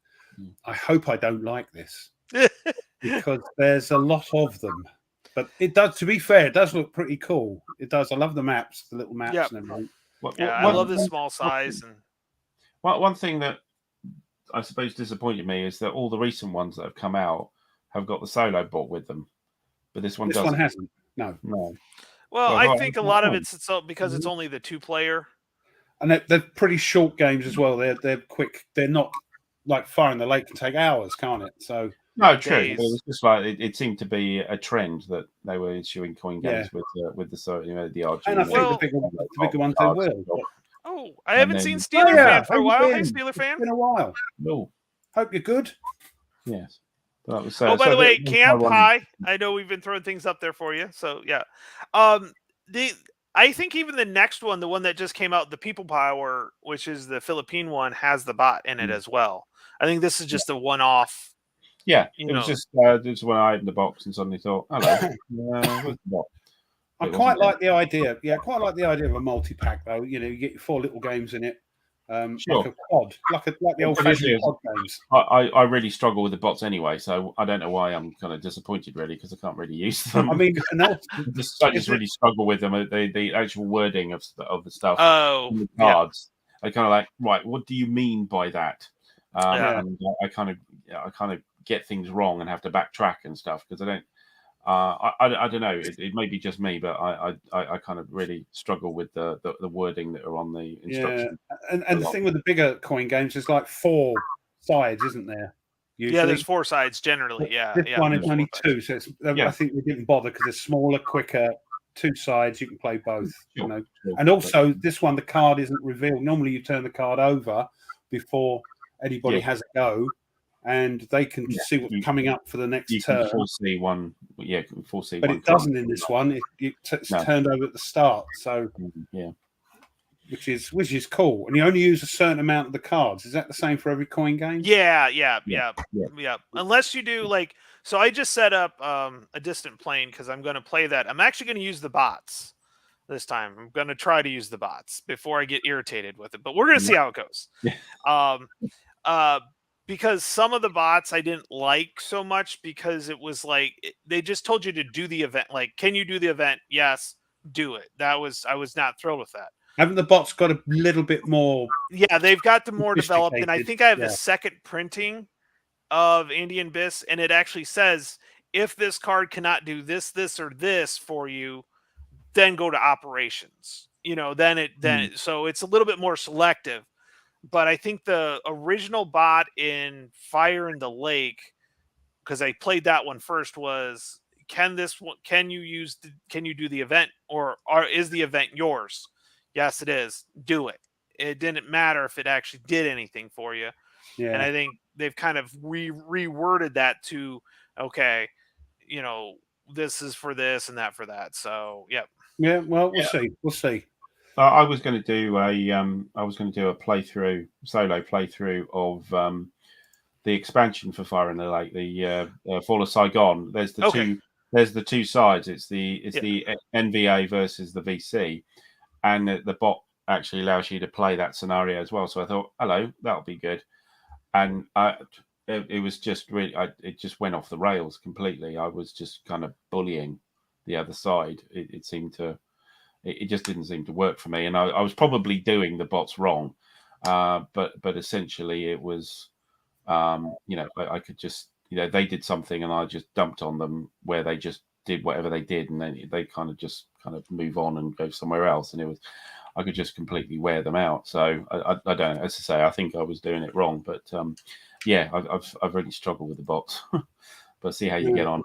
I hope I don't like this because there's a lot of them. But it does. To be fair, it does look pretty cool. It does. I love the maps, the little maps and everything. I love the small size. And one thing that I suppose disappointed me is that all the recent ones that have come out have got the solo bot with them, but this one hasn't. No. Well, I think a lot of it's because it's only the 2-player, and they're pretty short games as well. They're quick. They're not like Fire in the Lake can take hours, can't it? So no, true. It was just like it seemed to be a trend that they were issuing coin games with the RG. And I think the bigger ones they will. Oh, I haven't seen Steeler Fan for a while. Hey, Steeler Fan. It's been a while. No. Hope you're good. Yes. By the way, Camp High. I know we've been throwing things up there for you. So yeah. I think even the next one, the one that just came out, the People Power, which is the Philippine one, has the bot in it as well. I think this is just a one-off. Yeah, it was just when I opened the box and suddenly thought, hello. Where's the bot? I quite like the idea. Yeah, I quite like the idea of a multi-pack, though. You get your 4 little games in it. Like a pod, like the old-fashioned pod games. I really struggle with the bots anyway, so I don't know why I'm kind of disappointed, really, because I can't really use them. I mean, I just really struggle with them. The actual wording of the stuff. Oh, the cards. I kind of like, right, what do you mean by that? And I kind of get things wrong and have to backtrack and stuff because I don't. I don't know. It may be just me, but I kind of really struggle with the wording that are on the instructions. Yeah, and the thing with the bigger coin games is like 4 sides, isn't there? Usually. Yeah, there's 4 sides generally. Yeah, this one is only 2, so I think we didn't bother because it's smaller, quicker. 2 sides, you can play both. Sure. And also this one, the card isn't revealed. Normally, you turn the card over before anybody has a go. And they can see what's coming up for the next turn. You can foresee one, foresee but one. But it doesn't in this one. It's turned over at the start, so which is cool. And you only use a certain amount of the cards. Is that the same for every coin game? Yeah. Unless you do so I just set up a distant plane because I'm going to play that. I'm actually going to use the bots this time. I'm going to try to use the bots before I get irritated with it. But we're going to see how it goes. Because some of the bots I didn't like so much because it was like they just told you to do the event. Like, can you do the event? Yes, do it. I was not thrilled with that. Haven't the bots got a little bit more? Yeah, they've got the more developed, and I think I have the second printing of Indian Bis, and it actually says if this card cannot do this, or this for you, then go to operations. So it's a little bit more selective. But I think the original bot in Fire in the Lake, because I played that one first, was can you do the event or is the event yours? Yes, it is. Do it. It didn't matter if it actually did anything for you. Yeah. And I think they've kind of reworded that to, okay, this is for this and that for that. So, yep. Yeah, well, we'll see. We'll see. I was going to do a solo playthrough of the expansion for Fire in the Lake, the Fall of Saigon. There's the two sides. It's the NVA versus the VC, and the bot actually allows you to play that scenario as well. So I thought, hello, that'll be good. And it was just really, it just went off the rails completely. I was just kind of bullying the other side. It seemed to, it just didn't seem to work for me. And I was probably doing the bots wrong, but essentially it was, I could just, they did something and I just dumped on them where they just did whatever they did, and then they kind of move on and go somewhere else, and I could just completely wear them out. So I don't know. As I say, I think I was doing it wrong, but yeah, I've really struggled with the bots. But see how you get on.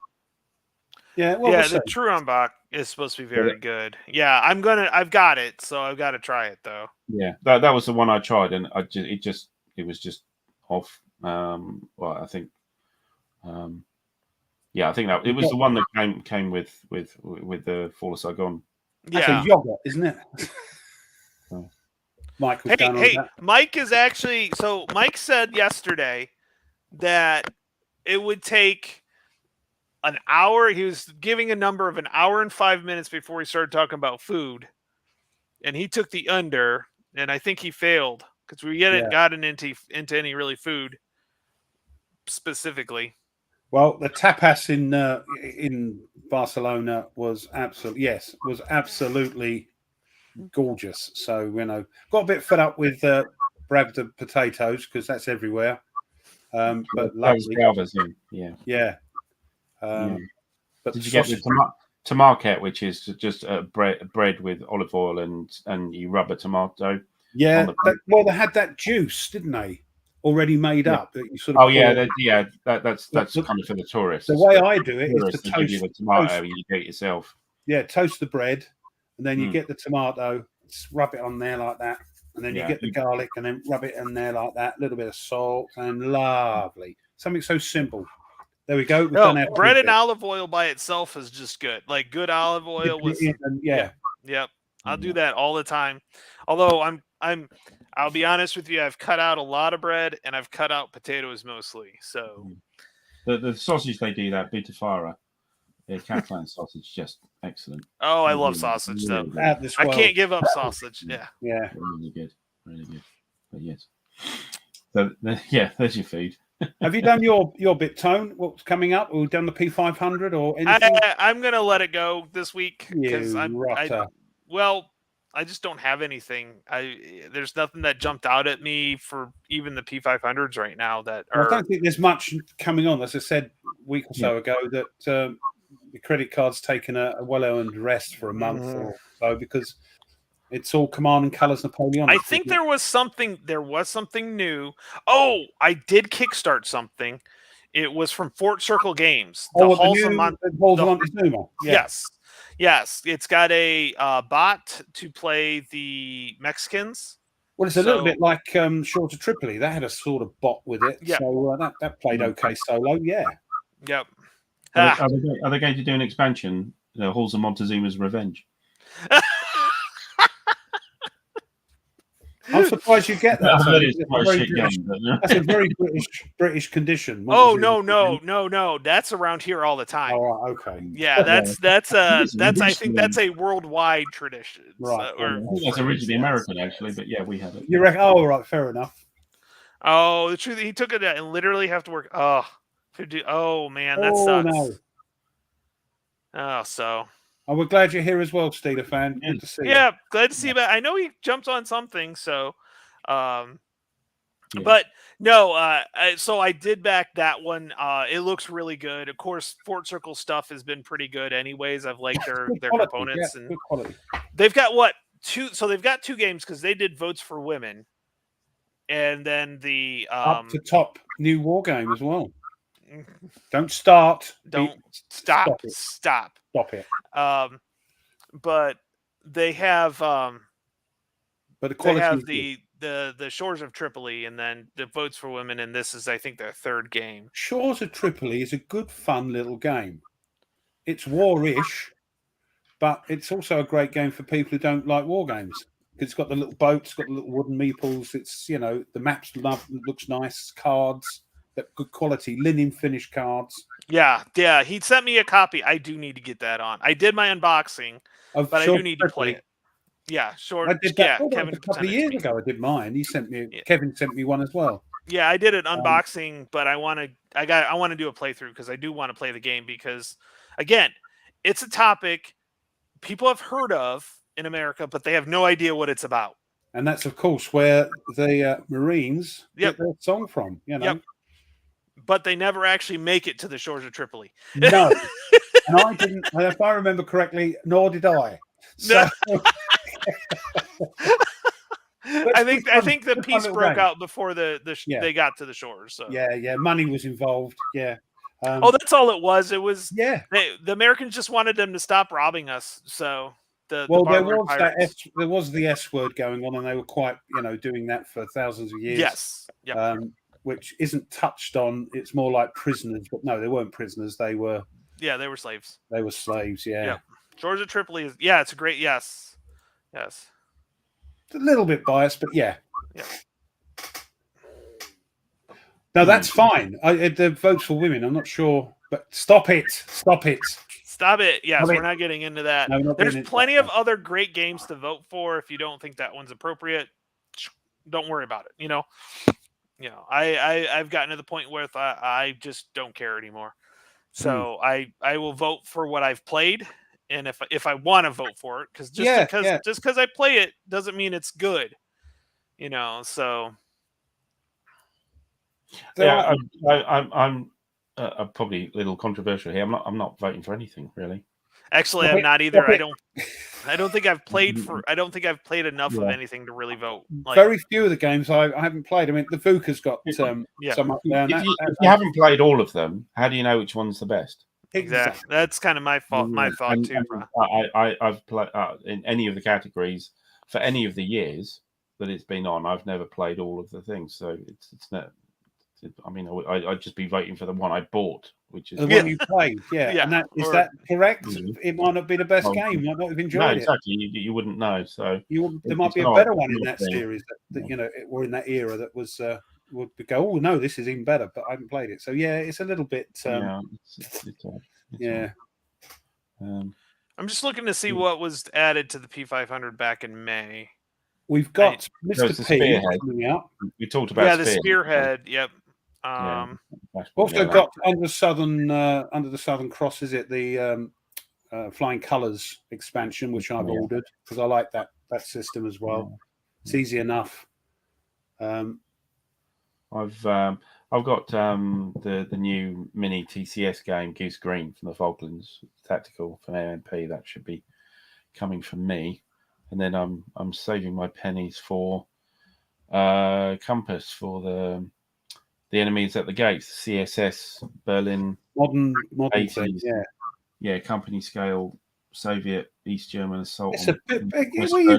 Yeah, well, yeah, the Truanbach is supposed to be very good. Yeah, I've got it, so I've got to try it though. Yeah, that was the one I tried, and it was just off. Well, I think, yeah, I think that it was the one that came with the Fall of Saigon. That's a yogurt, isn't it? Mike was down on that. Mike is actually, so Mike said yesterday that it would take an hour. He was giving a number of an hour and 5 minutes before he started talking about food, and he took the under, and I think he failed because we hadn't gotten into any really food specifically. Well, the tapas in Barcelona was absolutely gorgeous. So got a bit fed up with Bravda potatoes because that's everywhere. But lovely. Yeah. But did you get the tamarquette, which is just bread with olive oil and you rub a tomato? Yeah. They had that juice, didn't they? Already made up that you sort of. That's kind of for the tourists. The way I do it is to toast the tomato. You do it yourself. Yeah, toast the bread, and then you get the tomato, rub it on there like that, and then you get the garlic, and then rub it in there like that. A little bit of salt, and lovely. Something so simple. There we go. Bread and olive oil by itself is just good. Like good olive oil was. Yep. I'll do that all the time. Although I'll be honest with you, I've cut out a lot of bread and I've cut out potatoes mostly. So the sausage they do, that Butafara, the Catalan sausage, just excellent. Oh, I love sausage though. I can't give up sausage. Yeah. Really good. But yes. So there's your food. Have you done your bit, Tone? What's coming up? Or done the P500 or anything? I'm gonna let it go this week because I just don't have anything. There's nothing that jumped out at me for even the P500s right now that are. I don't think there's much coming on. As I said a week or so ago, that the credit card's taken a well-earned rest for a month or so because it's all Command and Colors Napoleonic. I think there was something new. Oh, I did kickstart something. It was from Fort Circle Games. The Halls of Montezuma. Yes, it's got a bot to play the Mexicans. Well, it's a little bit like Short of Tripoli. That had a sort of bot with it, so that played okay solo. Yeah. Yep. Are they going to do an expansion? Halls of Montezuma's Revenge. I'm surprised you get that. That's a very British condition. Oh no! That's around here all the time. Oh, okay. Yeah, that's I think that's a worldwide tradition. Right. That's originally American, actually, but yeah, we have it. You reckon? Oh, right, fair enough. Oh, the truth, he took it and literally have to work. Oh man, that sucks. No. Oh, so. Oh, we're glad you're here as well, Steeler fan. Good to see you. Yeah, glad to see you. I know he jumped on something, so. But no, so I did back that one. It looks really good. Of course, Fort Circle stuff has been pretty good, anyways. I've liked their components, and they've got two. So they've got two games because they did Votes for Women, and then the up to top new war game as well. Don't start. Stop it. But they have but the quality they have the Shores of Tripoli and then the Votes for Women, and this is I think their third game. Shores of Tripoli is a good fun little game. It's war-ish, but it's also a great game for people who don't like war games. because it's got the little boats, it's got the little wooden meeples. It's the maps looks nice, cards, that good quality linen finish cards. Yeah. He sent me a copy. I do need to get that on. I did my unboxing, but I do need to play it. Yeah, short. I did that, Kevin a couple of years ago. I did mine. He sent me. Kevin sent me one as well. Yeah, I did an unboxing, but I want to do a playthrough because I do want to play the game because, again, it's a topic people have heard of in America, but they have no idea what it's about. And that's, of course, where the Marines get their song from. But they never actually make it to the shores of Tripoli. No, and I didn't. If I remember correctly, nor did I. So, I think the peace broke out before they got to the shores. So yeah, money was involved. Yeah. That's all it was. It was the Americans just wanted them to stop robbing us. So there was the S word going on, and they were quite doing that for thousands of years. Yes. Yep. Which isn't touched on. It's more like prisoners, but no, they weren't prisoners. They were. Yeah, they were slaves. They were slaves. Yeah. Yep. Shores of Tripoli is. Yeah, it's a great. Yes. It's a little bit biased, but yeah. No, that's fine. The votes for women. I'm not sure, but stop it. Stop it. Yes, we're not getting into that. No, there's plenty of other great games to vote for. If you don't think that one's appropriate, don't worry about it. I've gotten to the point where I just don't care anymore. So I will vote for what I've played, and if I want to vote for it, because because I play it doesn't mean it's good. So. Yeah, I'm probably a little controversial here. I'm not voting for anything really. Actually, I'm not either. I don't think I've played enough of anything to really vote. Very few of the games I haven't played. I mean, the VUCA's got some up there. If you haven't played all of them, how do you know which one's the best? Exactly. That's kind of my fault. My thought too. I've played in any of the categories for any of the years that it's been on. I've never played all of the things, so it's not. I mean, I'd just be voting for the one I bought, which is the one you played. Yeah. And is that correct? It might not be the best game. You might not have enjoyed it. Exactly. You wouldn't know. So there might be a better one in that series that or in that era that was would go. Oh no, this is even better. But I haven't played it. So yeah, it's a little bit. I'm just looking to see what was added to the P500 back in May. We've got Mr. P coming out. We talked about the Spearhead. Yep. Also got under the Southern Cross. Is it the Flying Colours expansion, which I've ordered because I like that system as well. It's easy enough. I've got the new mini TCS game Goose Green from the Falklands tactical from AMP. That should be coming from me, and then I'm saving my pennies for Compass for the enemies at the gates, CSS Berlin, modern 80s, company scale Soviet East German assault. It's a bit big. What are you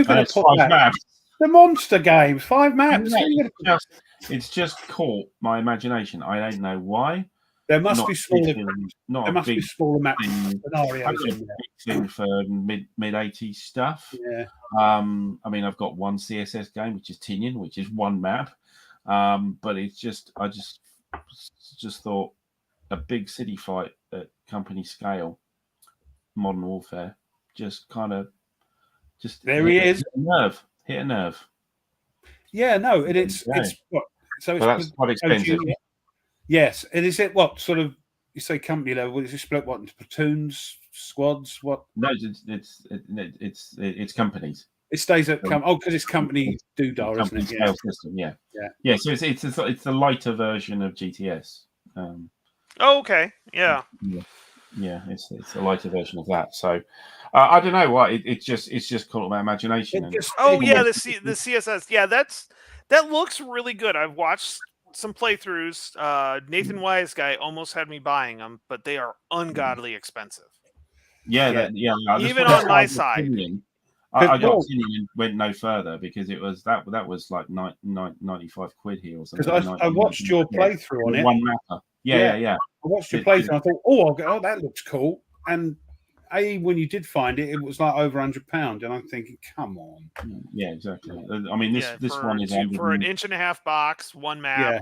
going to put that? Maps. The monster games, 5 maps. It's just caught my imagination. I don't know why. There must be smaller. There must be smaller maps scenarios. Big thing for mid 80s stuff. Yeah. I mean, I've got one CSS game, which is Tinian, which is one map. But it's just, I just thought a big city fight at company scale, Modern Warfare, just there he is. Hit a nerve. Yeah, no, it's what? So that's quite expensive. Yes, and is it what sort of you say company level? Is it split what into platoons, squads? What? No, it's companies. It stays at because it's company doodah, isn't it? Scale system, yeah. So it's the lighter version of GTS. Okay, yeah. It's a lighter version of that. So I don't know why it's just caught my imagination. The CSS. Yeah, that looks really good. I've watched some playthroughs. Nathan Wise guy almost had me buying them, but they are ungodly expensive. Yeah. Even on my side. I got and went no further because it was that was like 95 quid here or something. Because I watched your playthrough on it. One mapper. Yeah. I watched your playthrough. I thought, that looks cool. And when you did find it, it was like over £100, and I'm thinking, come on. Yeah, exactly. I mean, this one is for an 1.5-inch box, one map. Yeah,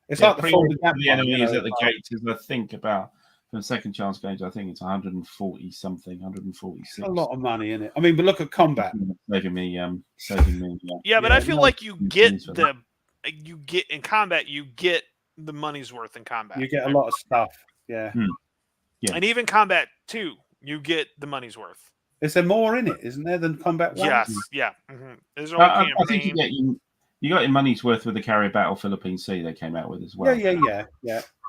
it's like the folded map the enemies at the gates is, I think, about from second chance games. I think it's 140 something, 146. A lot of money in it. I mean, but look at combat. Saving me. Yeah, but I feel like you get in combat, you get the money's worth in combat. You get a lot of stuff. Yeah. Yeah. And even combat 2, you get the money's worth. Is there more in it, isn't there, than combat 1? Yes. Yeah. Mm-hmm. There's no I think you got your money's worth with the Carrier Battle Philippine Sea they came out with as well. Yeah.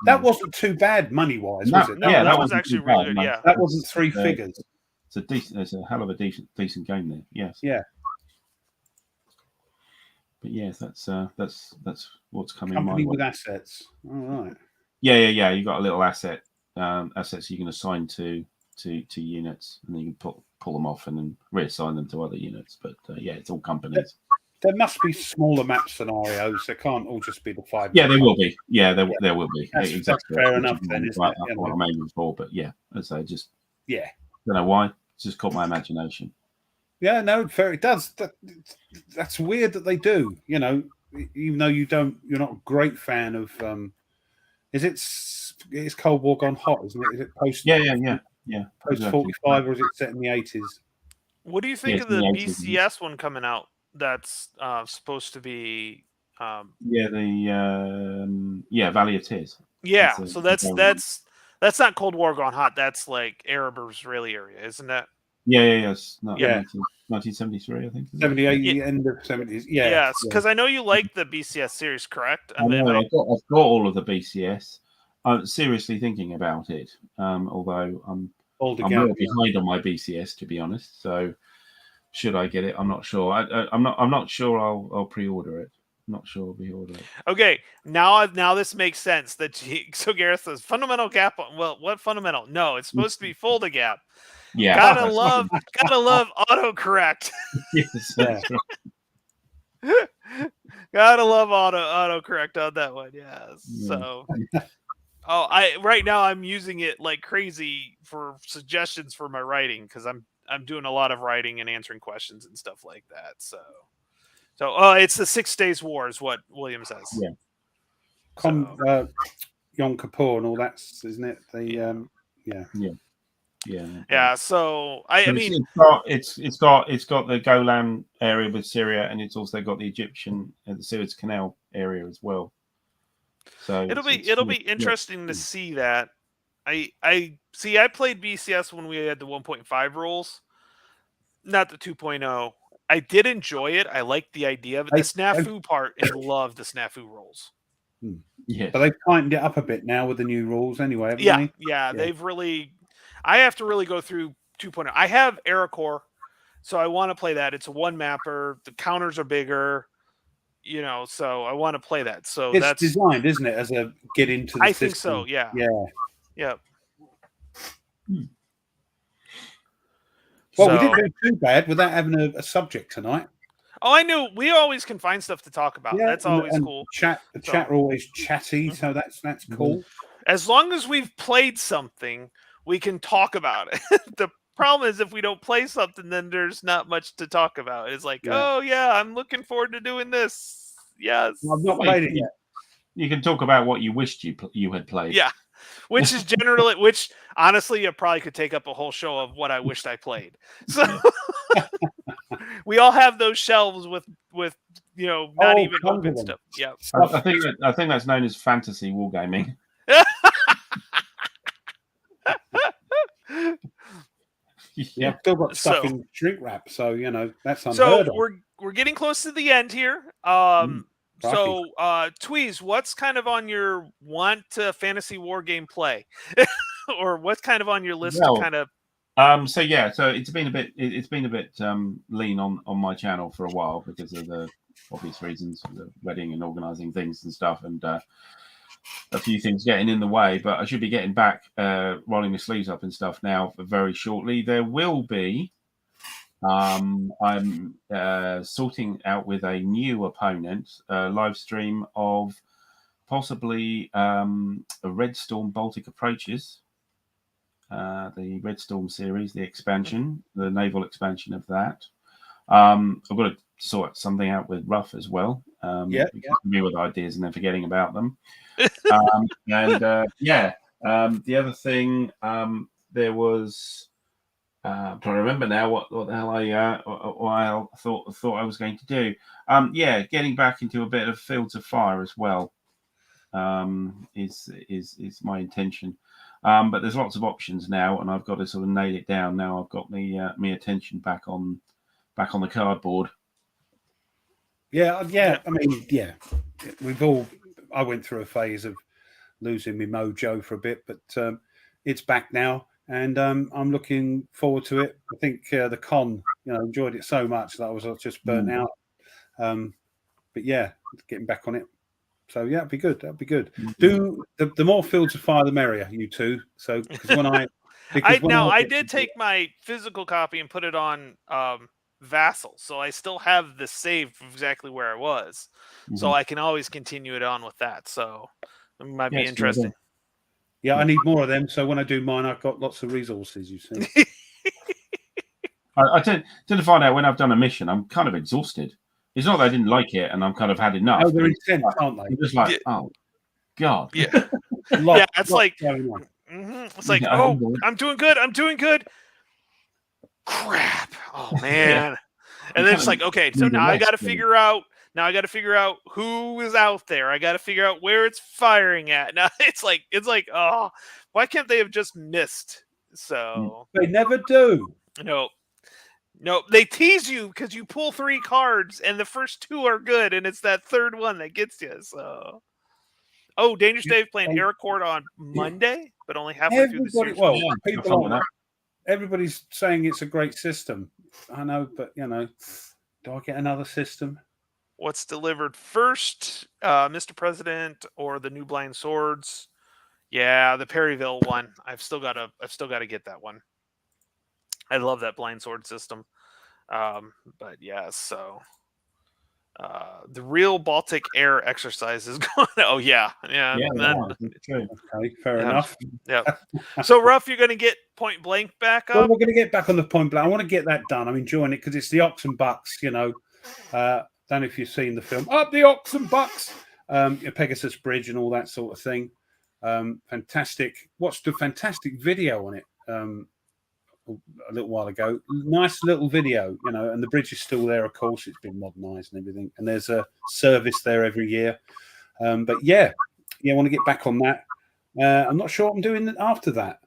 That wasn't too bad money-wise, was it? No, that was actually really good. Yeah. That wasn't three figures. It's a hell of a decent game there. Yes. Yeah. But yes, that's what's coming. Company my way. with assets. All right. Yeah. You got a little assets you can assign to units, and then you can pull them off and then reassign them to other units. But yeah, it's all companies. There must be smaller map scenarios. There can't all just be the 5. Yeah, there will be. Yeah, there will be. That's fair enough then, isn't it? That's what I'm aiming for. But yeah, as I just don't know why. It's just caught my imagination. Yeah, no, fair. It does. That's weird that they do. You know, even though you're not a great fan of. It's Cold War gone hot, isn't it? Is it post? Yeah. Post 45, or is it set in the 80s? What do you think of the BCS one coming out? That's supposed to be. Valley of Tears. Yeah, so that's not Cold War gone hot. That's like Arab-Israeli area, isn't that? Yeah. It's not 1973, I think. 78, end of 70s. Yeah. Yes, because I know you like the BCS series, correct? I've got all of the BCS. I'm seriously thinking about it, although I'm well behind on my BCS, to be honest. So, should I get it? I'm not sure. I'm not sure. I'll pre-order it. I'm not sure I'll pre-order it. Okay, now this makes sense. So Gareth says fundamental gap. Well, what fundamental? No, it's supposed to be fold a gap. Yeah, gotta love autocorrect. Yes, that's right. Gotta love autocorrect on that one. Yes. Yeah. So. Right now I'm using it like crazy for suggestions for my writing because I'm doing a lot of writing and answering questions and stuff like that. So it's the 6 Days War is what William says. Yeah. Yom Kippur and all that, isn't it? Yeah. So I mean, it's got the Golan area with Syria, and it's also got the Egyptian and the Suez Canal area as well. So it'll be interesting to see that. I played BCS when we had the 1.5 rules, not the 2.0. I did enjoy it. I liked the idea of it. The snafu part and loved the snafu rules. Yeah, but they've tightened it up a bit now with the new rules anyway, haven't they? Yeah, they've really. I have to really go through 2.0. I have AeroCore, so I want to play that. It's a one mapper. The counters are bigger. So I want to play that. So it's that's designed, isn't it, as a get into the system? Think so. Yeah. Well, we didn't do too bad without having a subject tonight. Oh, I knew. We always can find stuff to talk about. Yeah, that's always cool. The chat are always chatty, so that's cool. As long as we've played something, we can talk about it. The problem is if we don't play something, then there's not much to talk about. It's like, oh yeah, I'm looking forward to doing this. Yes, I've not played it yet. You can talk about what you wished you had played. Yeah, which is generally, which honestly, you probably could take up a whole show of what I wished I played. So we all have those shelves with not even open stuff. Yeah, I think that's known as fantasy wargaming. Yeah, I've still got stuff in shrink wrap, so that's unheard of. We're getting close to the end here. Tweez, what's kind of on your fantasy war game play, or what's kind of on your list to kind of? So it's been a bit lean on my channel for a while because of the obvious reasons, the wedding and organising things and stuff, and a few things getting in the way. But I should be getting back, rolling the sleeves up and stuff now very shortly. There will be. I'm sorting out with a new opponent a live stream of possibly a Red Storm Baltic Approaches. the Red Storm series, the expansion, the naval expansion of that. I've got to sort something out with Ruff as well. Yeah. Me with ideas and then forgetting about them. The other thing, there was. I'm trying to remember now what the hell I thought I was going to do. Getting back into a bit of Fields of Fire as well is my intention. But there's lots of options now, and I've got to sort of nail it down. Now I've got me attention back on the cardboard. Yeah. I mean, yeah, I went through a phase of losing my mojo for a bit, but it's back now. And I'm looking forward to it. I think the con, enjoyed it so much that I was just burnt out. But yeah, getting back on it. So yeah, it'd be good. That'd be good. Do the more Fields of Fire, the merrier, you two. So because I did take my physical copy and put it on Vassal, so I still have the save exactly where I was, so I can always continue it on with that. So it might be interesting. Yeah, I need more of them. So when I do mine, I've got lots of resources. You see, I tend to find out when I've done a mission, I'm kind of exhausted. It's not that I didn't like it and I'm kind of had enough. Oh, they're intense, aren't they? I'm just like, oh God. Yeah, it's like, it's like, I'm doing good. I'm doing good. Crap. Oh man. And then it's like, okay, so now I got to figure out. Now I got to figure out who is out there. I got to figure out where it's firing at. Now it's like, oh, why can't they have just missed? So they never do. No, they tease you because you pull 3 cards and the first 2 are good, and it's that third one that gets you. So, Dangerous Dave playing Aircord on Monday, but only halfway through the series. Well, everybody's saying it's a great system. I know, but do I get another system? What's delivered first, Mr. President or the New Blind Swords? Yeah, the Perryville one. I've still got to get that one. I love that blind sword system. But yeah, so the real Baltic Air exercise is going. Oh yeah. Okay, fair enough. Yeah. So Ruff, you're going to get Point Blank back up. Well, we're going to get back on the Point Blank. I want to get that done. I'm enjoying it because it's the Ox and Bucks. Don't know if you've seen the film. Up the Ox and Bucks, Pegasus Bridge and all that sort of thing. Fantastic. Watched a fantastic video on it a little while ago. Nice little video, and the bridge is still there, of course. It's been modernised and everything. And there's a service there every year. But I want to get back on that. I'm not sure what I'm doing after that.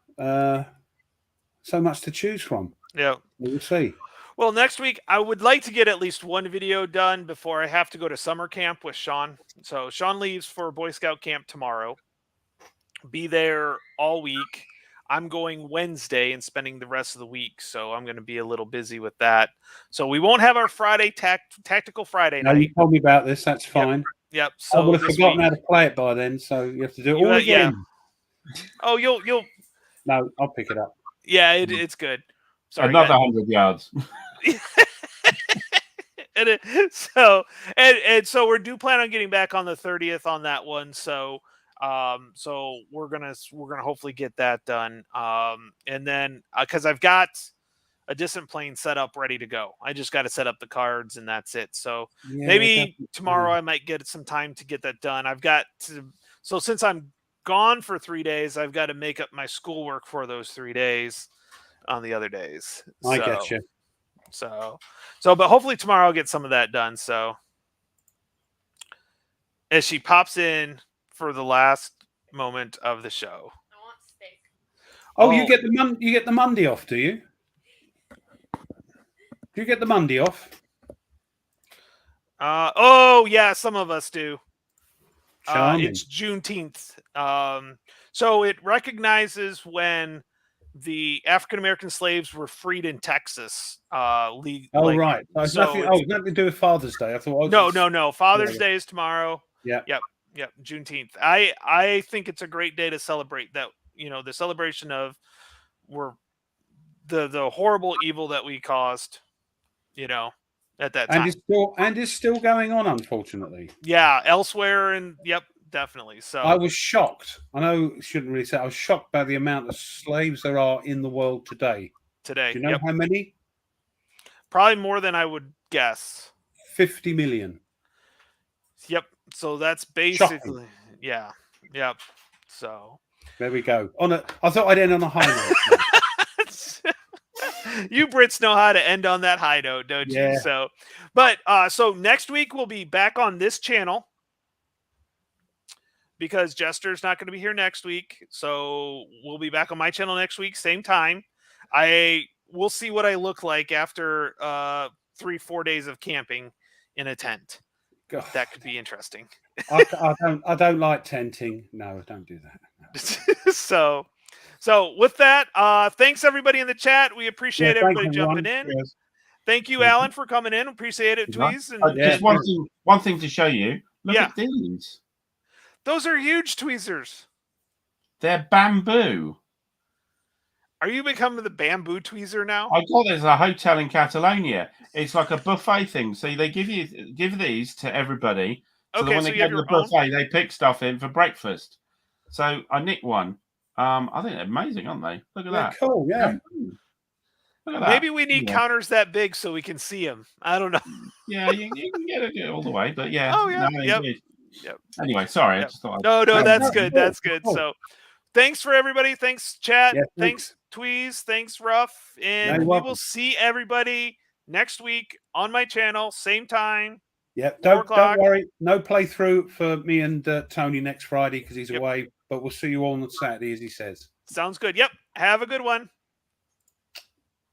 So much to choose from. Yeah. We'll see. Well, next week, I would like to get at least one video done before I have to go to summer camp with Sean. So Sean leaves for Boy Scout camp tomorrow. Be there all week. I'm going Wednesday and spending the rest of the week, so I'm going to be a little busy with that. So we won't have our Friday Tactical Friday night. You told me about this. That's fine. Yep. So I would have forgotten how to play it by then, so you have to do it all again. Yeah. Oh, you'll. No, I'll pick it up. Yeah, it's good. Sorry, another 100 yards. So we do plan on getting back on the 30th on that one. So we're gonna hopefully get that done. And then because I've got a distant plane set up ready to go, I just got to set up the cards and that's it. So maybe tomorrow I might get some time to get that done. So since I'm gone for 3 days, I've got to make up my schoolwork for those 3 days on the other days. I get you. So, but hopefully tomorrow I'll get some of that done. So, as she pops in for the last moment of the show. I want steak. Oh, you get the Monday off, do you? Do you get the Monday off? Yeah, some of us do. It's Juneteenth. So it recognizes when the African American slaves were freed in Texas. Right. It's nothing to do with Father's Day. I thought. No. Father's Day is tomorrow. Yeah. Yep. Juneteenth. I think it's a great day to celebrate that. The celebration of the horrible evil that we caused. At that time. And it's still going on, unfortunately. Yeah, elsewhere, and definitely. So I was shocked. I know I shouldn't really say. I was shocked by the amount of slaves there are in the world today. today, Do you know how many? probably more than I would guess. 50 million. Yep. So that's basically, Shocking. yeah, yep. So There we go. I thought I'd end on a high note. you Brits know how to end on that high note, don't Yeah. you? So, but so next week we'll be back on this channel because Jester's not going to be here next week. So we'll be back on my channel next week, same time. We'll see what I look like after 3-4 days of camping in a tent. God. That could be interesting. I don't like tenting. No, don't do that. No. So with that, thanks everybody in the chat. We appreciate everybody thanks, jumping everyone. in. Yes. Thank you, Alan, for coming in. Appreciate it, Tweez. And Just one thing to show you. Look Yeah. at these. those are huge tweezers. They're bamboo. Are you becoming the bamboo tweezer now? I got this at a hotel in Catalonia. It's like a buffet thing. So they give these to everybody. So that when they go to the buffet, they pick stuff in for breakfast. So I nicked one. I think they're amazing, aren't they? Look at that. Cool, yeah. Look at that. Maybe we need counters that big so we can see them. I don't know. Yeah, you can get it all the way, but yeah. Oh yeah. No, Yep. Anyway, sorry. Yep. I just thought No, that's good. Cool. That's good. Cool. So thanks for everybody. Thanks, chat. Yeah, thanks, Tweez. Thanks, Ruff. And we will see everybody next week on my channel, same time. Yeah, don't worry. No playthrough for me and Tony next Friday because he's away. But we'll see you all on Saturday, as he says. Sounds good. Yep. Have a good one.